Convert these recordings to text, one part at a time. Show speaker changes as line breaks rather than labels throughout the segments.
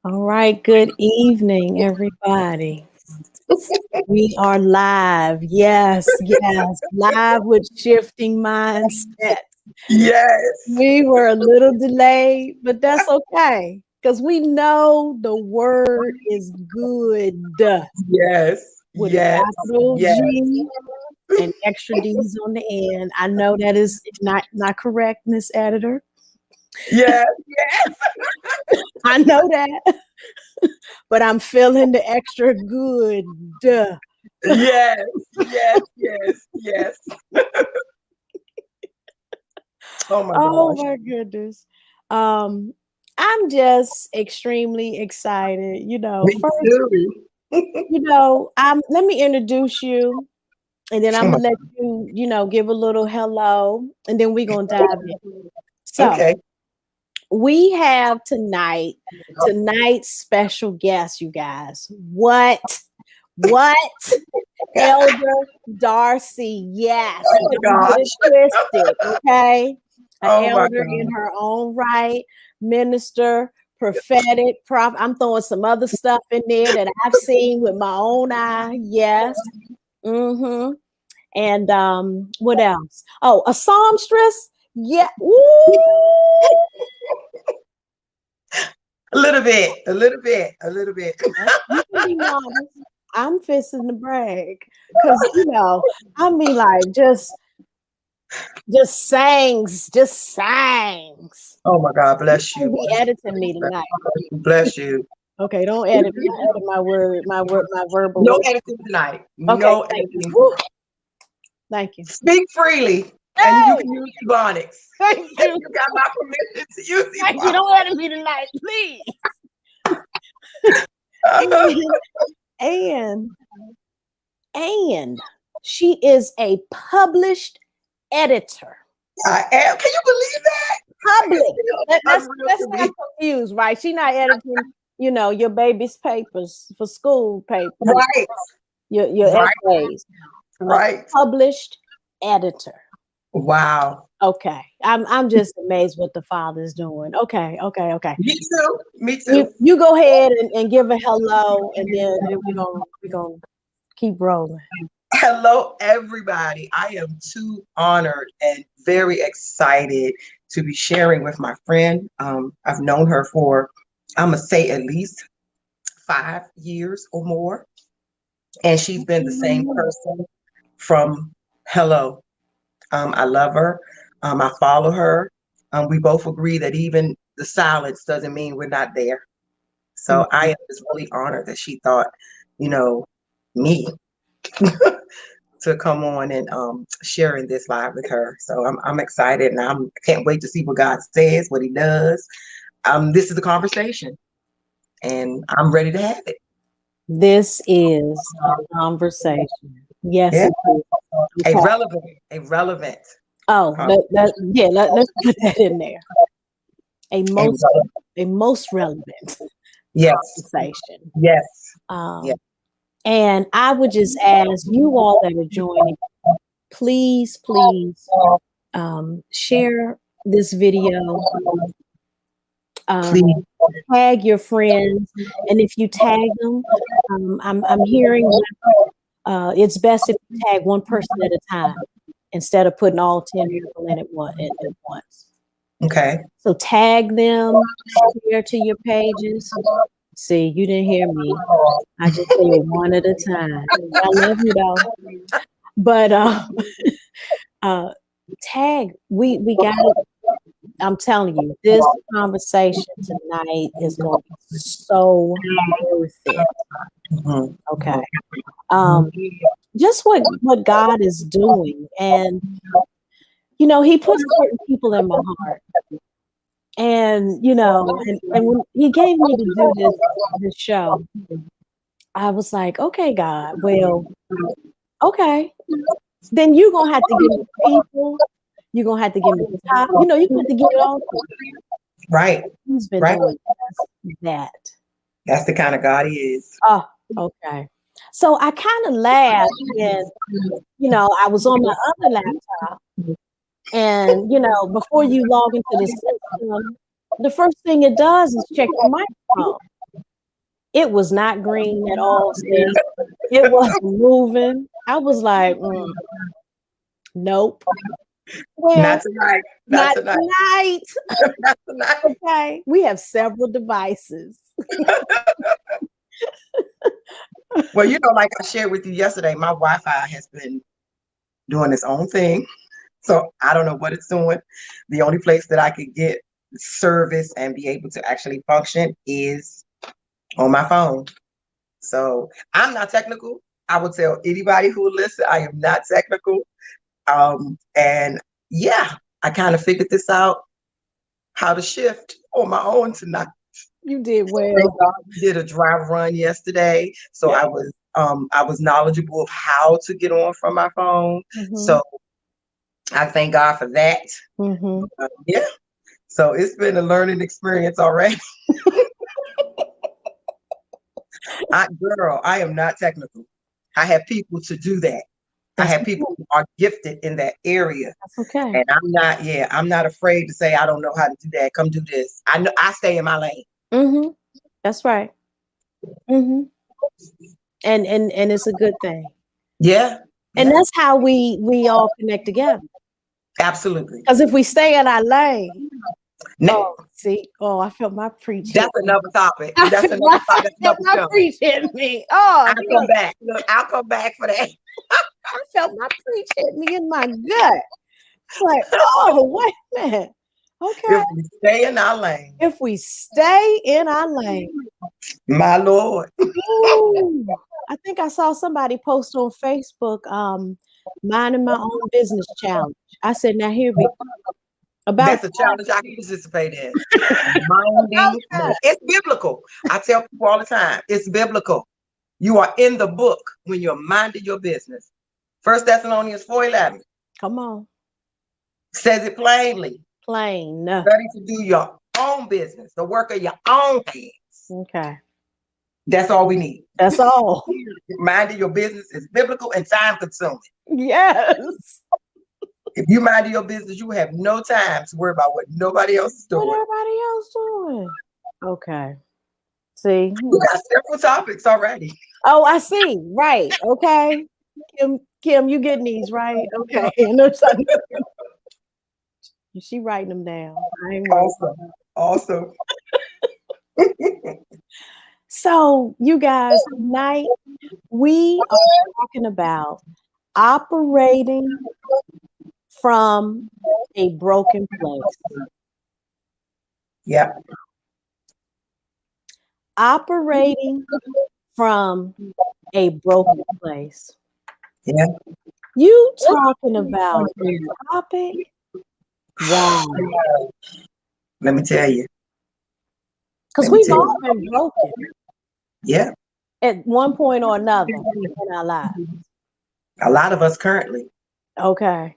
All right, good evening, everybody. We are live. Yes, yes, live with shifting mindset.
Yes,
We were a little delayed, but that's okay because we know the word is good
yes,
with a
yes,
capital
yes.
G and extra D's on the end. I know that is not correct, Miss Editor.
Yes, yes,
I know that, but I'm feeling the extra good.
yes, yes, yes, yes. Oh my
Oh
gosh.
my goodness. Um, I'm just extremely excited.
Me
First,
too.
let me introduce you and then
Oh
I'm
my,
gonna let you, give a little hello and then we're gonna dive in. So
okay.
we have tonight's special guest, you guys. What? What? Elder Darcy, yes.
Oh my
Don't get
gosh.
it twisted, okay? An
Oh my
elder in
god.
her own right, minister, prophetic, prophet. I'm throwing some other stuff in there that I've seen with my own eye. Yes. Mm-hmm. And what else? Oh, a psalmstress. Yeah. Ooh.
A little bit, a little bit, a little bit.
You can be modest. I'm fisting the brag. Cause I mean like just sangs.
Oh my God,
You
bless
can't
you.
be editing me tonight.
Bless you.
Okay, don't edit my verbal
No
word.
editing tonight.
Okay,
No
thank you.
editing
Whew,
tonight.
thank you.
Speak freely, and you
Hey,
can use Ebonics.
thank you.
You got my permission to use
Thank you.
Ebonics.
Don't edit me tonight, please. And and she is a published editor.
I am. Can you believe that? I can
Public.
still unreal
Let's
to
not
me.
confuse, right? She not editing, your baby's papers for school paper,
Right,
your
right,
essays. A
right.
published editor.
Wow.
Okay. I'm just amazed what the father's doing. Okay, okay, okay.
Me too. Me
You
too.
you go ahead and give a hello and then we're gonna keep rolling.
Hello, everybody. I am too honored and very excited to be sharing with my friend. I've known her for, I'm going to say, at least 5 years or more. And she's been the same person from hello. I love her. I follow her. We both agree that even the silence doesn't mean we're not there. So I am just really honored that she thought, you know, me to come on and sharing this live with her. So I'm excited and I can't wait to see what God says, what He does. This is the conversation, and I'm ready to have it.
This is a conversation. Yes,
Yeah,
it is. Okay.
a relevant,
Oh, let's put that in there. A
a
most
relevant.
a most relevant
Yes,
conversation.
yes,
Um,
yes.
and I would just ask you all that are joining, please, please share this video. Um,
Please,
tag your friends, and if you tag them, I'm hearing it's best if you tag one person at a time instead of putting all 10 people in at once.
okay.
So tag them, share to your pages. See, you didn't hear me. I just say it one at a time. I love you though. But tag, we got it. I'm telling you, this conversation tonight is going to be so worth it.
Mhm.
Okay. Um, just what God is doing, and He puts certain people in my heart, and and when He gave me to do this show, I was like, okay, God, well, okay, then you're gonna have to give me people. You're gonna have to give me the top. You're gonna have to give it all to me.
Right,
He's been
right.
doing just that.
That's the kind of God He is.
Oh, okay. So I kind of laughed when, I was on my other laptop and, before you log into the system, the first thing it does is check your microphone. It was not green at all, sis. It wasn't moving. I was like, nope. Well,
Not tonight. Not
not
tonight.
tonight.
Not tonight.
Okay. We have several devices.
Well, like I shared with you yesterday, my Wi-Fi has been doing its own thing. So I don't know what it's doing. The only place that I could get service and be able to actually function is on my phone. So I'm not technical. I would tell anybody who will listen, I am not technical. And yeah, I kind of figured this out, how to shift on my own tonight.
You did well.
We did a drive run yesterday, so
Yeah.
I was knowledgeable of how to get on from my phone. So I thank God for that. Yeah. So it's been a learning experience already. Girl, I am not technical. I have people to do that.
That's
I have people who are gifted in that area.
That's okay.
And I'm not afraid to say I don't know how to do that. Come do this. I know I stay in my lane.
That's right. And it's a good thing.
Yeah.
And that's how we all connect together.
Absolutely.
Because if we stay in our lane, I felt my preach.
That's another topic. That's another topic. That's
my preach hit me. Oh,
I'll come back. Look, I'll come back for that.
I felt my preach hit me in my gut. It's like, oh, wait a minute. Okay.
If we stay in our lane.
If we stay in our lane.
My Lord.
Ooh, I think I saw somebody post on Facebook, minding my own business challenge. I said, now here we go.
That's a challenge I can participate in. It's biblical. I tell people all the time, it's biblical. You are in the book when you're minding your business. 1 Thessalonians 4:11.
Come on.
Says it plainly.
Plain.
Ready to do your own business, the work of your own hands.
Okay.
That's all we need.
That's all.
Minding your business is biblical and time consuming.
Yes.
If you mind your business, you have no time to worry about what nobody else is doing.
What everybody else doing? Okay. See,
we got several topics already.
Oh, I see. Right. Okay. Kim, you getting these right? Okay. She writing them down.
Awesome.
So, you guys, tonight we are talking about operating from a broken place.
Yeah.
Operating from a broken place.
Yeah.
You talking about the topic? Wow.
Let me tell you.
Because we've all been broken.
Yeah.
At one point or another in our lives.
A lot of us currently.
Okay.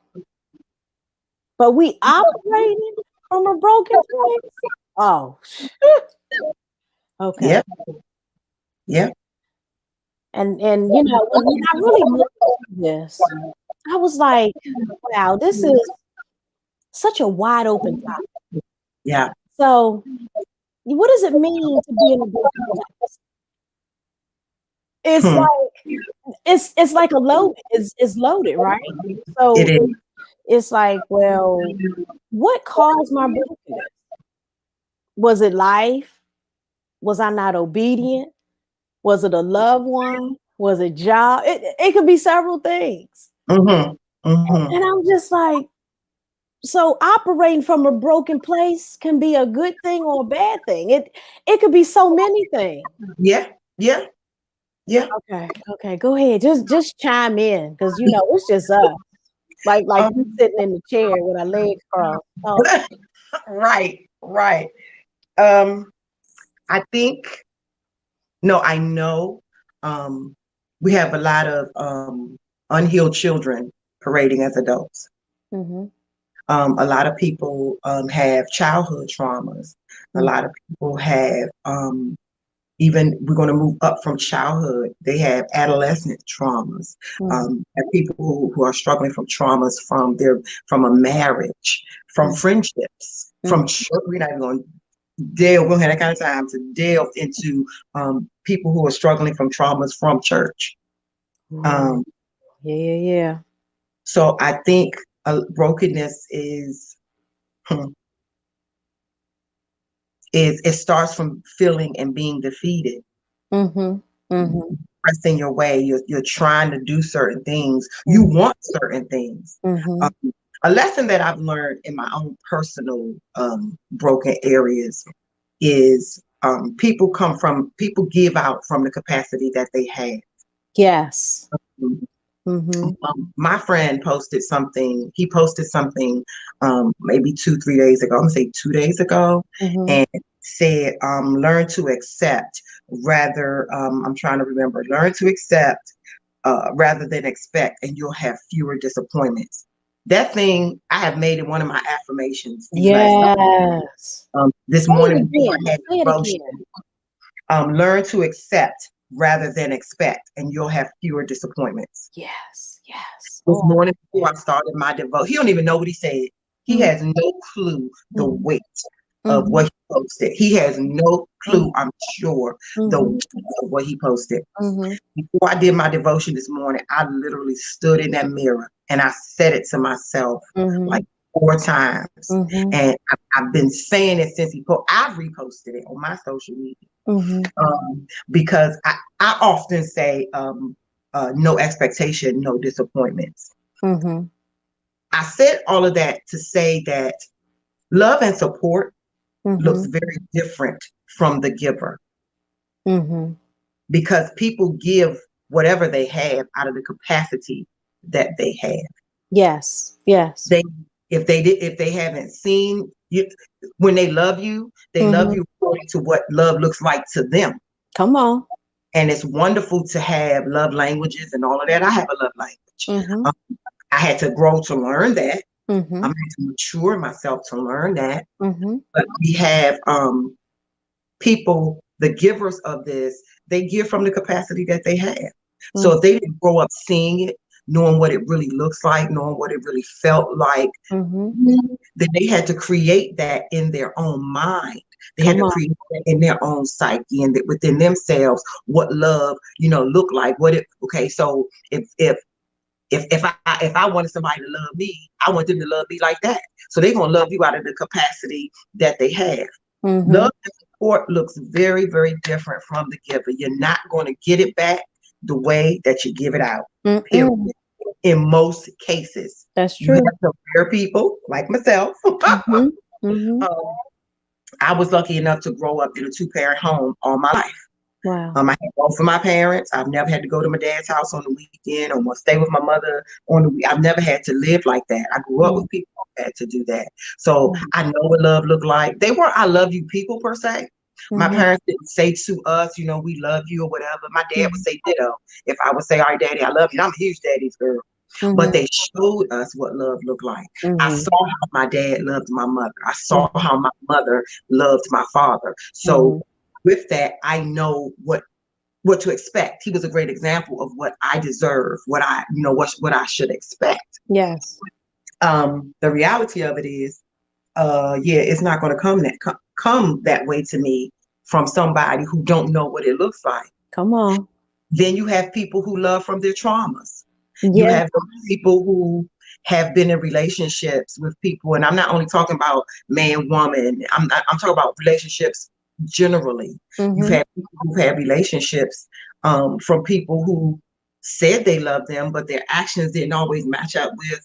But we operating from a broken place? Oh. Okay.
Yeah. Yeah.
And when I really looked at this, I was like, wow, this is such a wide open topic.
Yeah.
So what does it mean to be in a broken place? It's like it's like a load. It's loaded, right? So it's like, well, what caused my brokenness? Was it life? Was I not obedient? Was it a loved one? Was it job? It could be several things. And I'm just like, so operating from a broken place can be a good thing or a bad thing. It could be so many things.
Yeah.
Okay. Go ahead. Just chime in, because it's just us. Like sitting in the chair with our legs crossed. Oh.
Right. I know we have a lot of unhealed children parading as adults. A lot of people have childhood traumas. A lot of people have even, we're going to move up from childhood, they have adolescent traumas. And people who are struggling from traumas from a marriage, from friendships, from children. We're not even going to delve, we don't have that kind of time to delve into people who are struggling from traumas from church.
Ooh,
Um,
yeah.
so I think brokenness is it starts from feeling and being defeated.
Mm-hmm. Mm-hmm.
Pressing your way, you're trying to do certain things, you want certain things.
Mm-hmm.
Um, a lesson that I've learned in my own personal broken areas is people give out from the capacity that they have.
Yes. Mm-hmm.
My friend posted something. He posted something maybe 2, 3 days ago. I'm gonna say 2 days ago,
Mm-hmm.
and said, "Learn to accept rather." I'm trying to remember. Learn to accept rather than expect, and you'll have fewer disappointments. That thing I have made it one of my affirmations these last couple of days.
Yes.
This
Say it
morning before
again.
I had
Say it
devotion,
again.
learn to accept rather than expect, and you'll have fewer disappointments.
Yes. Yes.
This
Oh, I
morning
love
before I started my devotion, he don't even know what he said. He
that.
has no clue the
Mm-hmm.
weight of
Mm-hmm.
what he posted. He has no clue, I'm sure, the
Mm-hmm.
weight of what he posted.
Mm-hmm.
Before I did my devotion this morning, I literally stood in that mirror and I said it to myself
Mm-hmm.
like 4 times.
Mm-hmm.
And I've been saying it since I've reposted it on my social media.
Mm-hmm.
Because I often say, no expectation, no disappointments.
Mm-hmm.
I said all of that to say that love and support looks
Mm-hmm.
very different from the giver,
Mm-hmm.
because people give whatever they have out of the capacity that they have.
Yes. Yes.
They if they haven't seen you when they love
Mm-hmm.
you according to what love looks like to them.
Come on.
And it's wonderful to have love languages and all of that. I have a love language.
Mm-hmm.
Um, I had to grow to learn that.
Mm-hmm.
I'm had to mature myself to learn that.
Mm-hmm.
But we have people, the givers of this, they give from the capacity that they have. So if they didn't grow up seeing it, knowing what it really looks like, knowing what it really felt like,
Mm-hmm.
then they had to create that in their own mind. They had
Come
to
on.
create that in their own psyche and that within themselves what love, look like. Okay, so if I wanted somebody to love me, I want them to love me like that. So they're gonna love you out of the capacity that they have.
Mm-hmm.
Love and support looks very, very different from the giver. You're not going to get it back the way that you give it out, period.
Mm-mm.
In most cases,
That's
you have
true.
some rare people like myself.
Mm-hmm. Mm-hmm.
um, I was lucky enough to grow up in a two-parent home all my life.
Wow.
I had both of my parents. I've never had to go to my dad's house on the weekend or stay with my mother on the week. I've never had to live like that. I grew up with people who had to do that. So I know what love looked like. They weren't I love you people per se. My
Mm-hmm.
parents didn't say to us, we love you or whatever. My dad would say ditto. If I would say, all right, daddy, I love you. I'm a huge daddy's girl. But
Mm-hmm.
they showed us what love looked like. I
Mm-hmm.
saw how my dad loved my mother. I saw
Mm-hmm.
how my mother loved my father. So
Mm-hmm.
with that, I know what to expect. He was a great example of what I deserve, what I should expect.
Yes.
The reality of it is, it's not going to come that way to me from somebody who don't know what it looks like.
Come on.
Then you have people who love from their traumas. You
Yes.
have people who have been in relationships with people, and I'm not only talking about man, woman. I'm talking about relationships generally. You've
Mm-hmm.
had people who've had relationships from people who said they loved them, but their actions didn't always match up with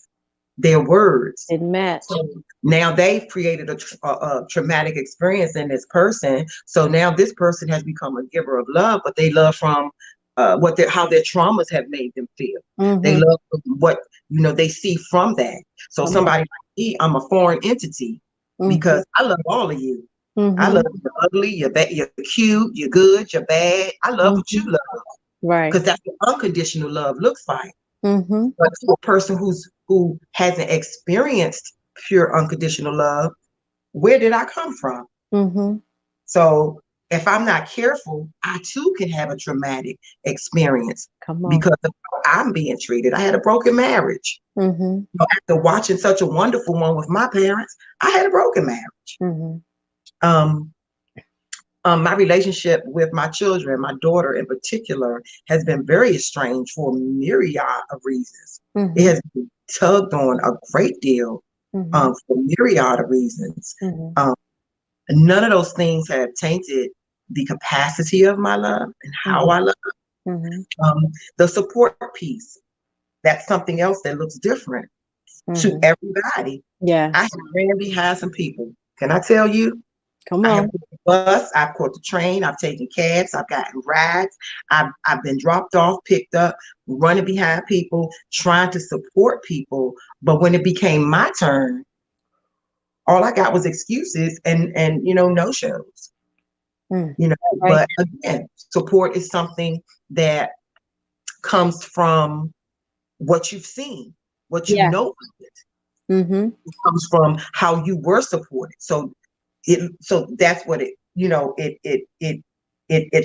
their words.
It matched.
So now they've created a traumatic experience in this person. So now this person has become a giver of love, but they love from how their traumas have made them feel. They
Mm-hmm.
love what they see from that. So
Come on.
somebody like me, I'm a foreign entity
Mm-hmm.
because I love all of you. I
Mm-hmm.
love you ugly, you're bad, you're cute, you're good, you're bad. I love what you
Mm-hmm.
love
Right.
because that's what unconditional love looks like.
Mm-hmm.
But to a person who hasn't experienced pure unconditional love, where did I come from?
Mm-hmm.
So if I'm not careful, I too can have a traumatic experience
Come on.
because of how I'm being treated. I had a broken marriage.
Mm-hmm.
After watching such a wonderful one with my parents, I had a broken marriage.
Mm-hmm.
My relationship with my children, my daughter in particular, has been very estranged for a myriad of reasons.
Mm-hmm.
It has been tugged on a great deal
Mm-hmm.
for myriad of reasons.
Mm-hmm.
None of those things have tainted the capacity of my love and how I love.
Mm-hmm.
The support piece, that's something else that looks different to everybody.
Yes.
I have ran behind some people. Can I tell you?
Come
I
on.
have caught the bus, I've caught the train, I've taken cabs, I've gotten rides, I've been dropped off, picked up, running behind people, trying to support people. But when it became my turn, all I got was excuses and no shows.
Mm. Right.
But again, support is something that comes from what you've seen, what you
Yeah.
know.
Mm-hmm.
It comes from how you were supported. So that's what it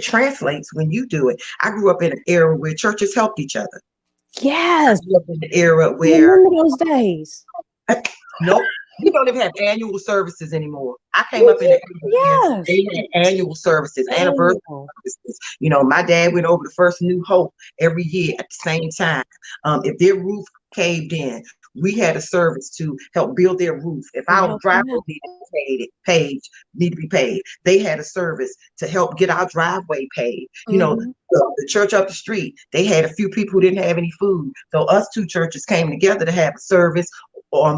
translates when you do it. I grew up in an era where churches helped each other.
Yes.
I grew up in an era
I
where
remember those days.
nope, we don't even have annual services anymore. I came up in an era where
Yes.
they had annual services, anniversary
Annual.
services. My dad went over to First New Hope every year at the same time. If their roof caved in, we had a service to help build their roof. If
And
our
help them
driveway
out.
need to be paid, they had a service to help get our driveway paid.
Mhm.
The church up the street, they had a few people who didn't have any food. So us two churches came together to have a service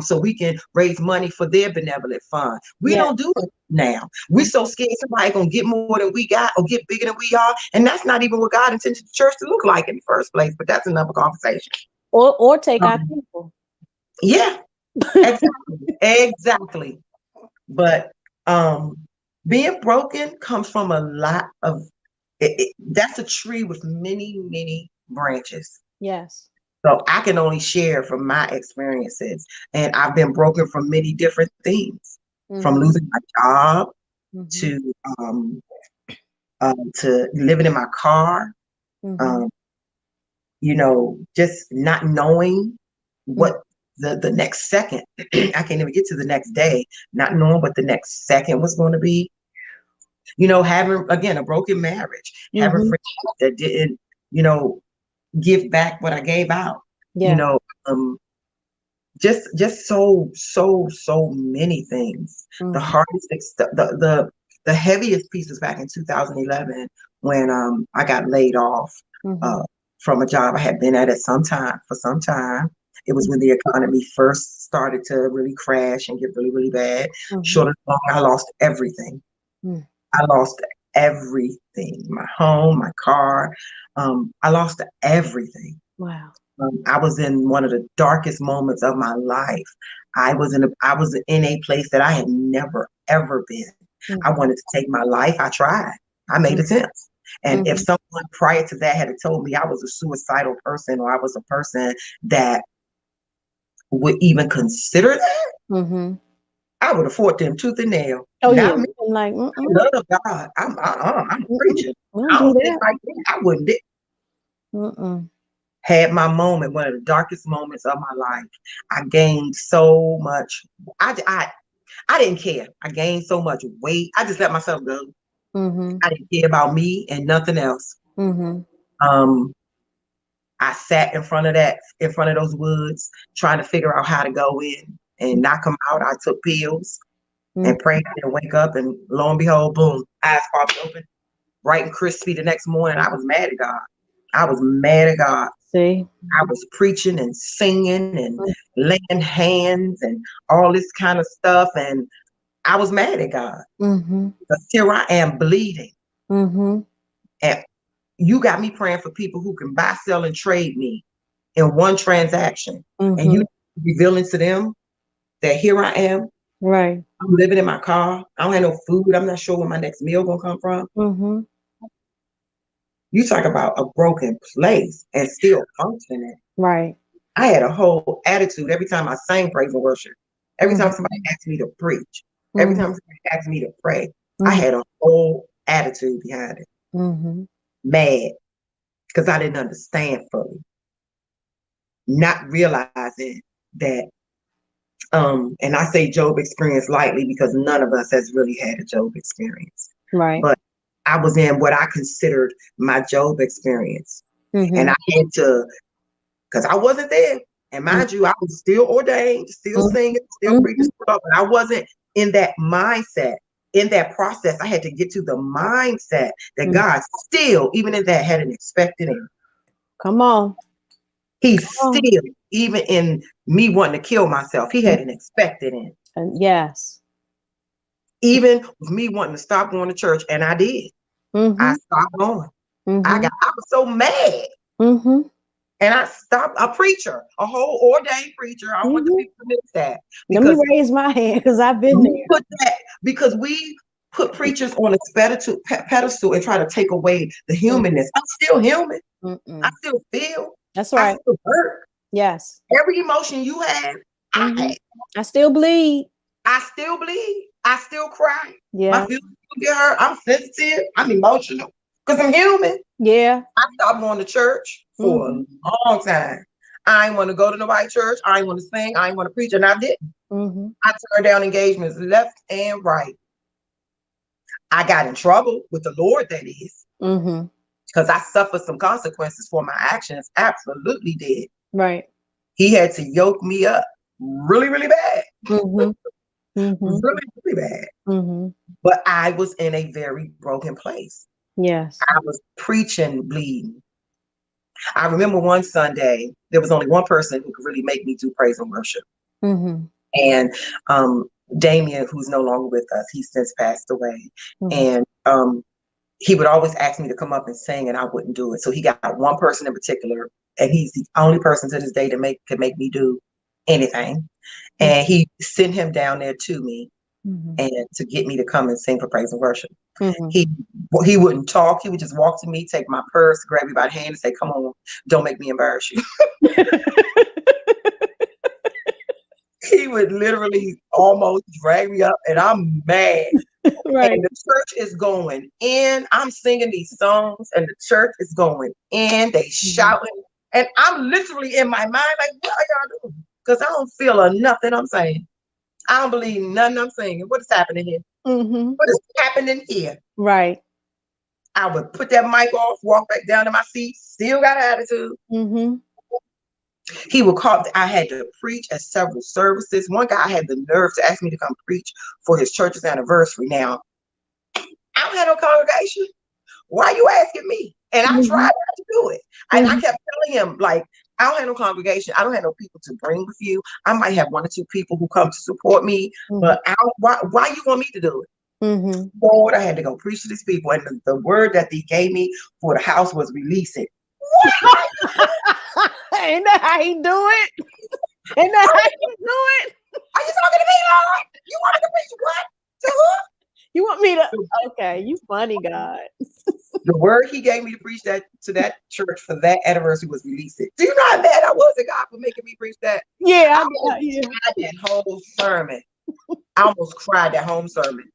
so we can raise money for their benevolent fund. We
Yeah.
don't do it now. We're so scared somebody gonna get more than we got or get bigger than we are. And that's not even what God intended the church to look like in the first place. But that's another conversation.
Or take our
Um,
people.
yeah, exactly. Exactly. But being broken comes from a lot of that's a tree with many, many branches.
Yes.
So I can only share from my experiences. And I've been broken from many different things, from
Mm-hmm.
losing my job
Mm-hmm.
to to living in my car,
Mm-hmm.
um, just not knowing what the next second, I can't even get to the next day, not knowing what the next second was going to be. Having, again, a broken marriage, having
Mm-hmm.
friendships that didn't, you know, give back what I gave out, you
Yeah.
know, just so many things. The
Mm-hmm.
hardest, the heaviest piece was back in 2011 when I got laid off
Mm-hmm.
uh, from a job I had been at for some time. It was when the economy first started to really crash and get really, really bad.
Mm-hmm.
Short of long, I lost everything.
Mm.
I lost everything, my home, my car. I lost everything.
Wow.
I was in one of the darkest moments of my life. I was in a place that I had never ever been. I
Mm-hmm.
wanted to take my life. I tried. I made attempts. And if
Mm-hmm.
someone prior to that had told me I was a suicidal person or I was a person that would even consider that,
Mm-hmm.
I would have fought them tooth and nail.
Oh yeah.
Not me.
I'm like,
I love God. I'm preaching.
we don't
I
do
don't think
that.
like that. I wouldn't.
Mm-mm.
Had my moment, one of the darkest moments of my life. I gained so much. I didn't care. I gained so much weight. I just let myself go.
Mm-hmm.
I didn't care about me and nothing else.
Mm-hmm.
Um, I sat in front of those woods, trying to figure out how to go in and knock them out. I took pills and prayed and wake up, and lo and behold, boom, eyes popped open, bright and crispy the next morning. I was mad at God. I was mad at God.
See.
I was preaching and singing and laying hands and all this kind of stuff. And I was mad at God.
Mm-hmm.
Because here I am bleeding.
Mm-hmm.
And you got me praying for people who can buy, sell, and trade me in one transaction. And
Mm-hmm.
you revealing to them that here I am.
Right.
I'm living in my car. I don't have no food. I'm not sure where my next meal gonna come from.
Mm-hmm.
You talk about a broken place and still functioning.
Right.
I had a whole attitude every time I sang praise and worship. Every time somebody asked me to preach, every
Mm-hmm.
time somebody asked me to pray, I
Mm-hmm.
had a whole attitude behind it.
Mm-hmm.
Mad because I didn't understand fully, not realizing that. And I say Job experience lightly because none of us has really had a Job experience.
Right.
But I was in what I considered my Job experience. And
Mhm.
I had to, because I wasn't there. And mind you, I was still ordained, still
Mhm.
singing, still preaching, but I wasn't in that mindset. In that process, I had to get to the mindset that
Mhm.
God still, even in that, had an expected end.
Come on.
He
Come on.
still, even in me wanting to kill myself, he had an expected end.
And yes.
Even with me wanting to stop going to church, and I did. I
Mhm.
stopped going.
Mhm.
I was so mad.
Mhm.
And I stopped a preacher, a whole ordained preacher. I want the
Mhm.
people to miss that
Let me
because
raise my hand because I've been
we
there.
put that because we put preachers on a pedestal and try to take away the humanness. I'm still human. I
Mm-mm.
still feel.
That's
I
right.
still hurt.
Yes.
Every emotion you have, I
Mhm.
had.
I still bleed.
I still bleed. I still cry. My
Yeah.
feelings still get hurt. I'm sensitive. I'm emotional because I'm human.
Yeah.
I stopped going to church for
Mhm.
a long time. I ain't want to go to nobody's church. I ain't want to sing. I ain't want to preach, and I didn't.
Mhm.
I turned down engagements left and right. I got in trouble with the Lord, that is,
Mhm.
because I suffered some consequences for my actions. Absolutely did.
Right.
He had to yoke me up really, really bad.
Mhm. Mhm.
Really, really bad.
Mhm.
But I was in a very broken place.
Yes.
I was preaching, bleeding. I remember one Sunday, there was only one person who could really make me do praise and worship.
Mhm.
And Damien, who's no longer with us, he's since passed away.
Mhm.
And he would always ask me to come up and sing, and I wouldn't do it. So he got one person in particular, and he's the only person to this day that could make me do anything. And he sent him down there to me
Mhm.
and to get me to come and sing for praise and worship.
Mhm.
He wouldn't talk. He would just walk to me, take my purse, grab me by the hand, and say, "Come on, don't make me embarrass you." He would literally almost drag me up, and I'm mad.
Right.
And the church is going in. I'm singing these songs, and the church is going in. They
Mhm.
shouting, and I'm literally in my mind like, "What are y'all doing?" Because I don't feel a nothing I'm saying. I don't believe nothing I'm saying. What is happening here?
Mhm.
What is happening here?
Right.
I would put that mic off, walk back down to my seat, still got an attitude.
Mhm.
He would call. I had to preach at several services. One guy had the nerve to ask me to come preach for his church's anniversary. Now, I don't have no congregation. Why are you asking me? And I tried
Mhm.
not to do it. And I
Mhm.
kept telling him, like, I don't have no congregation. I don't have no people to bring with you. I might have one or two people who come to support me,
Mhm.
but why you want me to do it?
Mhm.
Lord, I had to go preach to these people. And the word that he gave me for the house was release it.
Ain't that how he do it? Ain't that how he do it?
Are you talking to me, Lord? You want me to preach what? To
You want me to?
who?
Okay, you funny God.
The word he gave me to preach that to that church for that anniversary was release it. Do you know how mad I was at God for making me preach that?
Yeah,
I
I got
almost
you.
cried that whole sermon. I almost cried that home sermon.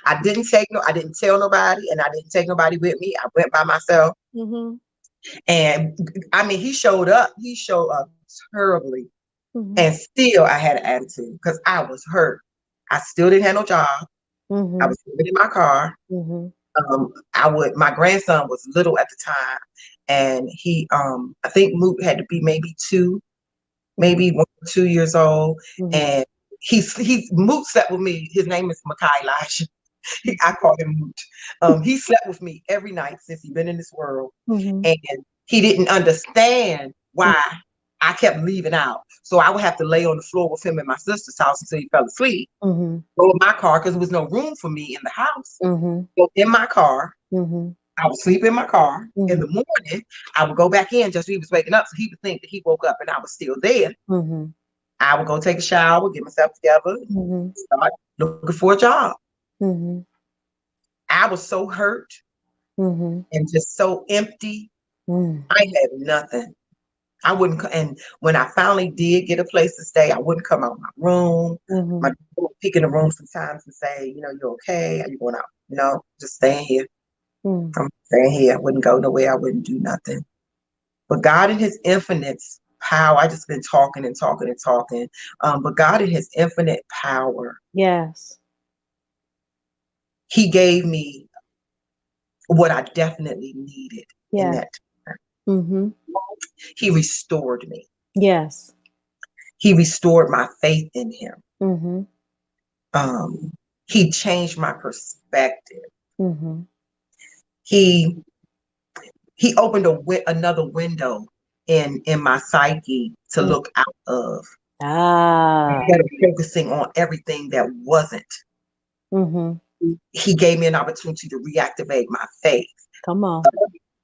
I didn't tell nobody, and I didn't take nobody with me. I went by myself.
Mhm.
And I mean, he showed up. He showed up terribly.
Mhm.
And still I had an attitude because I was hurt. I still didn't have no job. I
Mhm.
was living in my car.
Mhm.
My grandson was little at the time, and he I think Moot had to be
Mhm.
maybe 1 or 2 years old.
Mhm.
And he's Moot slept with me. His name is Makai Elijah. I call him Moot. He slept with me every night since he's been in this world.
Mhm.
And he didn't understand why I kept leaving out. So I would have to lay on the floor with him in my sister's house until he fell asleep.
Mhm.
Go in my car because there was no room for me in the house.
Mhm.
Go in my car.
Mhm.
I would sleep in my car. In
Mhm.
the morning, I would go back in just so he was waking up. So he would think that he woke up and I was still there.
Mhm.
I would go take a shower, get myself together,
Mhm.
start looking for a job.
Mhm.
I was so hurt
Mhm.
and just so empty.
Mhm.
I had nothing. I wouldn't, and when I finally did get a place to stay, I wouldn't come out of my room. My
Mhm.
dad would peek in the room sometimes and say, "You okay? Are you going out?" No, just staying here.
Mhm.
I'm staying here. I wouldn't go nowhere. I wouldn't do nothing. But God in His infinite power, I just been talking and talking and talking. But God in His infinite power,
Yes.
He gave me what I definitely needed in
Yeah.
that time.
Mm-hmm.
He restored me.
Yes.
He restored my faith in him.
Mm-hmm.
He changed my perspective.
Mm-hmm.
He opened another window in my psyche to
Mm.
look out of,
Ah.
instead of focusing on everything that wasn't.
Mm-hmm.
He gave me an opportunity to reactivate my faith.
Come on.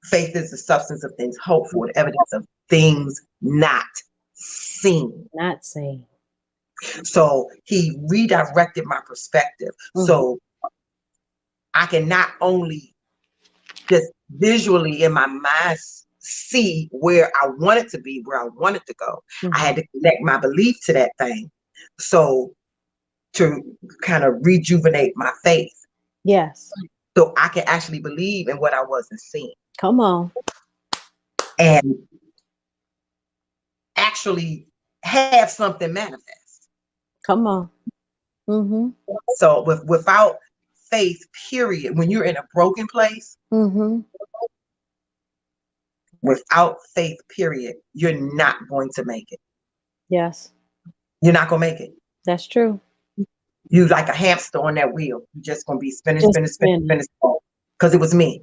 Faith is the substance of things hoped for, the evidence of things not seen.
Not seen.
So he redirected my perspective.
Mm-hmm.
So I can not only just visually in my mind see where I wanted to be, where I wanted to go.
Mm-hmm.
I had to connect my belief to that thing. So to kind of rejuvenate my faith.
Yes.
So I can actually believe in what I wasn't seeing.
Come on.
And actually have something manifest.
Come on. Mm-hmm.
So without faith, period, when you're in a broken place,
Mm-hmm.
without faith, period, you're not going to make it.
Yes.
You're not going to make it.
That's true.
You like a hamster on that wheel. You're just going to be spinning,
Just
spinning, spinning,
spinning.
spinning. Because it was me.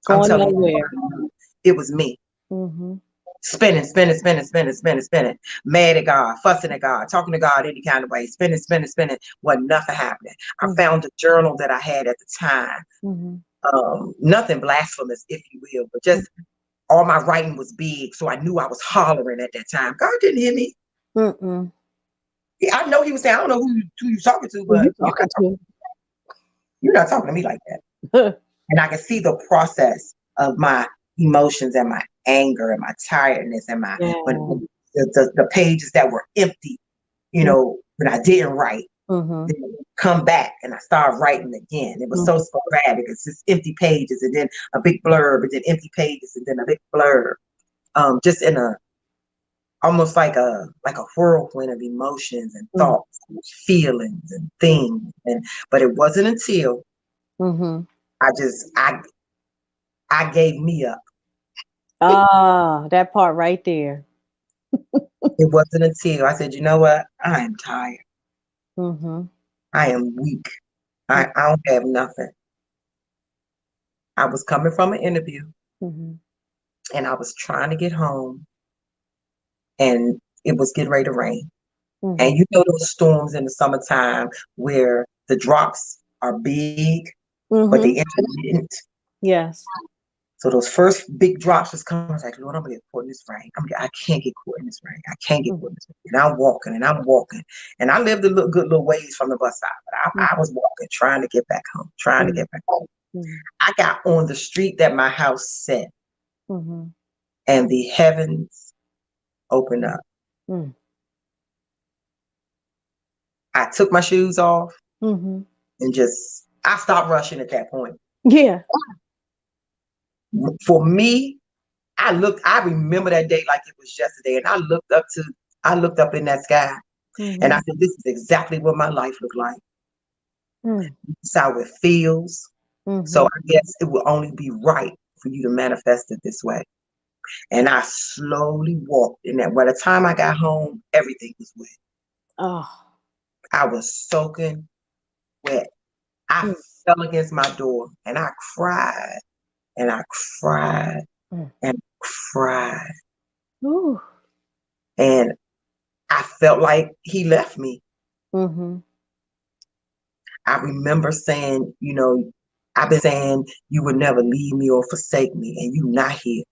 I'm
Going
telling
nowhere.
you, it was me.
Mm-hmm.
Spinning, spinning, spinning, spinning, spinning, spinning. Mad at God, fussing at God, talking to God any kind of way. Spinning, spinning, spinning. Wasn't nothing happening. I
Mm-hmm.
found a journal that I had at the time.
Mm-hmm.
Nothing blasphemous, if you will, but just all my writing was big, so I knew I was hollering at that time. God didn't hear me.
Mm-mm.
I know he was saying, I don't know who you talking to,
Who
but
you talking to?
you're not talking to me like that. And I can see the process of my emotions and my anger and my tiredness and my the pages that were empty, you know, when I didn't write.
Mm-hmm.
Then come back and I started writing again. It was so sporadic. It's just empty pages and then a big blurb and then empty pages and then a big blurb. Just in a almost like a whirlwind of emotions and thoughts and feelings and things. But it wasn't until I gave me up.
Ah, that part right there.
It wasn't until I said, you know what? I am tired.
Mm-hmm.
I am weak. I don't have nothing. I was coming from an interview and I was trying to get home and it was getting ready to rain. And you know those storms in the summertime where the drops are big, but they intermittent.
Yes.
So those first big drops was coming. I was like, Lord, I'm gonna get caught in this rain. I can't get caught in this rain. I can't get caught in this rain. And I'm walking and I'm walking. And I lived a good little ways from the bus stop, but I was walking, trying to get back home, trying to get back home. I got on the street that my house set, and the heavens opened up. I took my shoes off and I stopped rushing at that point.
Yeah.
For me, I remember that day like it was yesterday, and I looked up in that sky, and I said, this is exactly what my life looked like. This is how it feels. So I guess it will only be right for you to manifest it this way. And I slowly walked in that. By the time I got home, everything was wet.
Oh.
I was soaking wet. I fell against my door and I cried and I cried and cried.
Ooh.
And I felt like he left me. I remember saying, you know, I've been saying you would never leave me or forsake me, and you not here.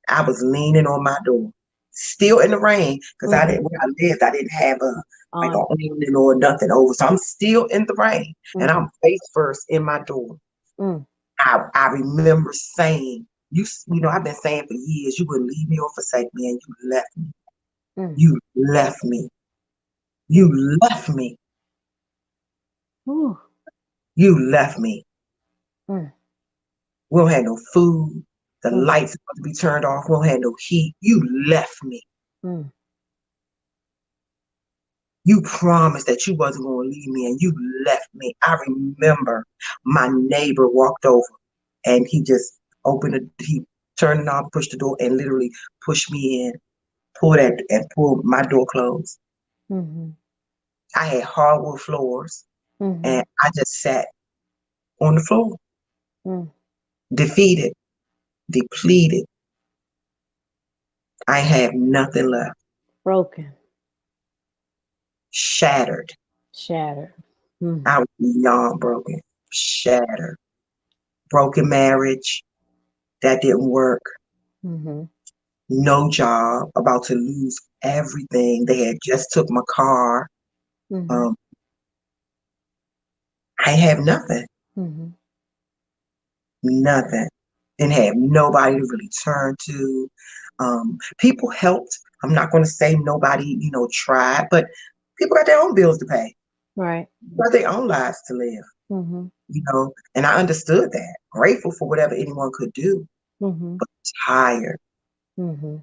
I was leaning on my door, still in the rain, because where I lived, I didn't have an awning or nothing over. So I'm still in the rain, and I'm face first in my door. I remember saying, you know, I've been saying for years, you wouldn't leave me or forsake me, and you left me. You left me. You left me.
Ooh.
You left me. We don't have no food. The lights about to be turned off. We don't have no heat. You left me. You promised that you wasn't going to leave me and you left me. I remember my neighbor walked over and he just he turned the knob, pushed the door, and literally pushed me in, pulled my door closed.
Mm-hmm.
I had hardwood floors
Mm-hmm.
and I just sat on the floor,
Mm.
defeated, depleted. I have nothing left.
Broken.
Shattered.
Shattered. Mm-hmm.
I was beyond broken. Shattered. Broken marriage. That didn't work.
Mm-hmm.
No job. About to lose everything. They had just took my car.
Mm-hmm.
I have nothing.
Mm-hmm.
Nothing. Didn't have nobody to really turn to. People helped. I'm not going to say nobody, tried, but people got their own bills to pay.
Right.
Got their own lives to live.
Mm-hmm.
And I understood that. Grateful for whatever anyone could do,
Mm-hmm.
but tired,
Mm-hmm.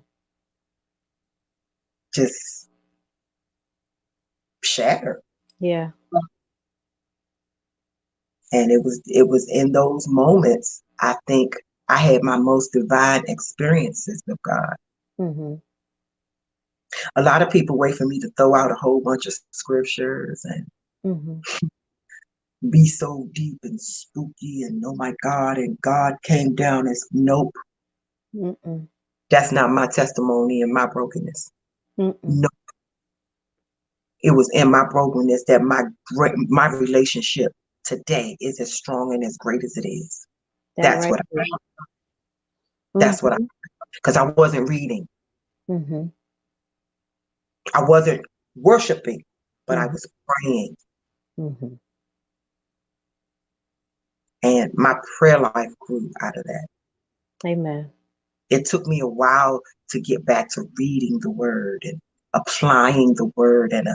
just shattered.
Yeah.
And it was in those moments, I think I had my most divine experiences with God.
Mm-hmm.
A lot of people wait for me to throw out a whole bunch of scriptures and
Mm-hmm.
be so deep and spooky and oh my God, and God came down as nope.
Mm-mm.
That's not my testimony and my brokenness.
Mm-mm.
No, it was in my brokenness that my relationship today is as strong and as great as it is.
That
That's
right.
what that's what I, because I wasn't reading.
Mm-hmm.
I wasn't worshiping, but I
Mm-hmm.
was praying.
Mm-hmm.
And my prayer life grew out of that.
Amen.
It took me a while to get back to reading the word and applying the word and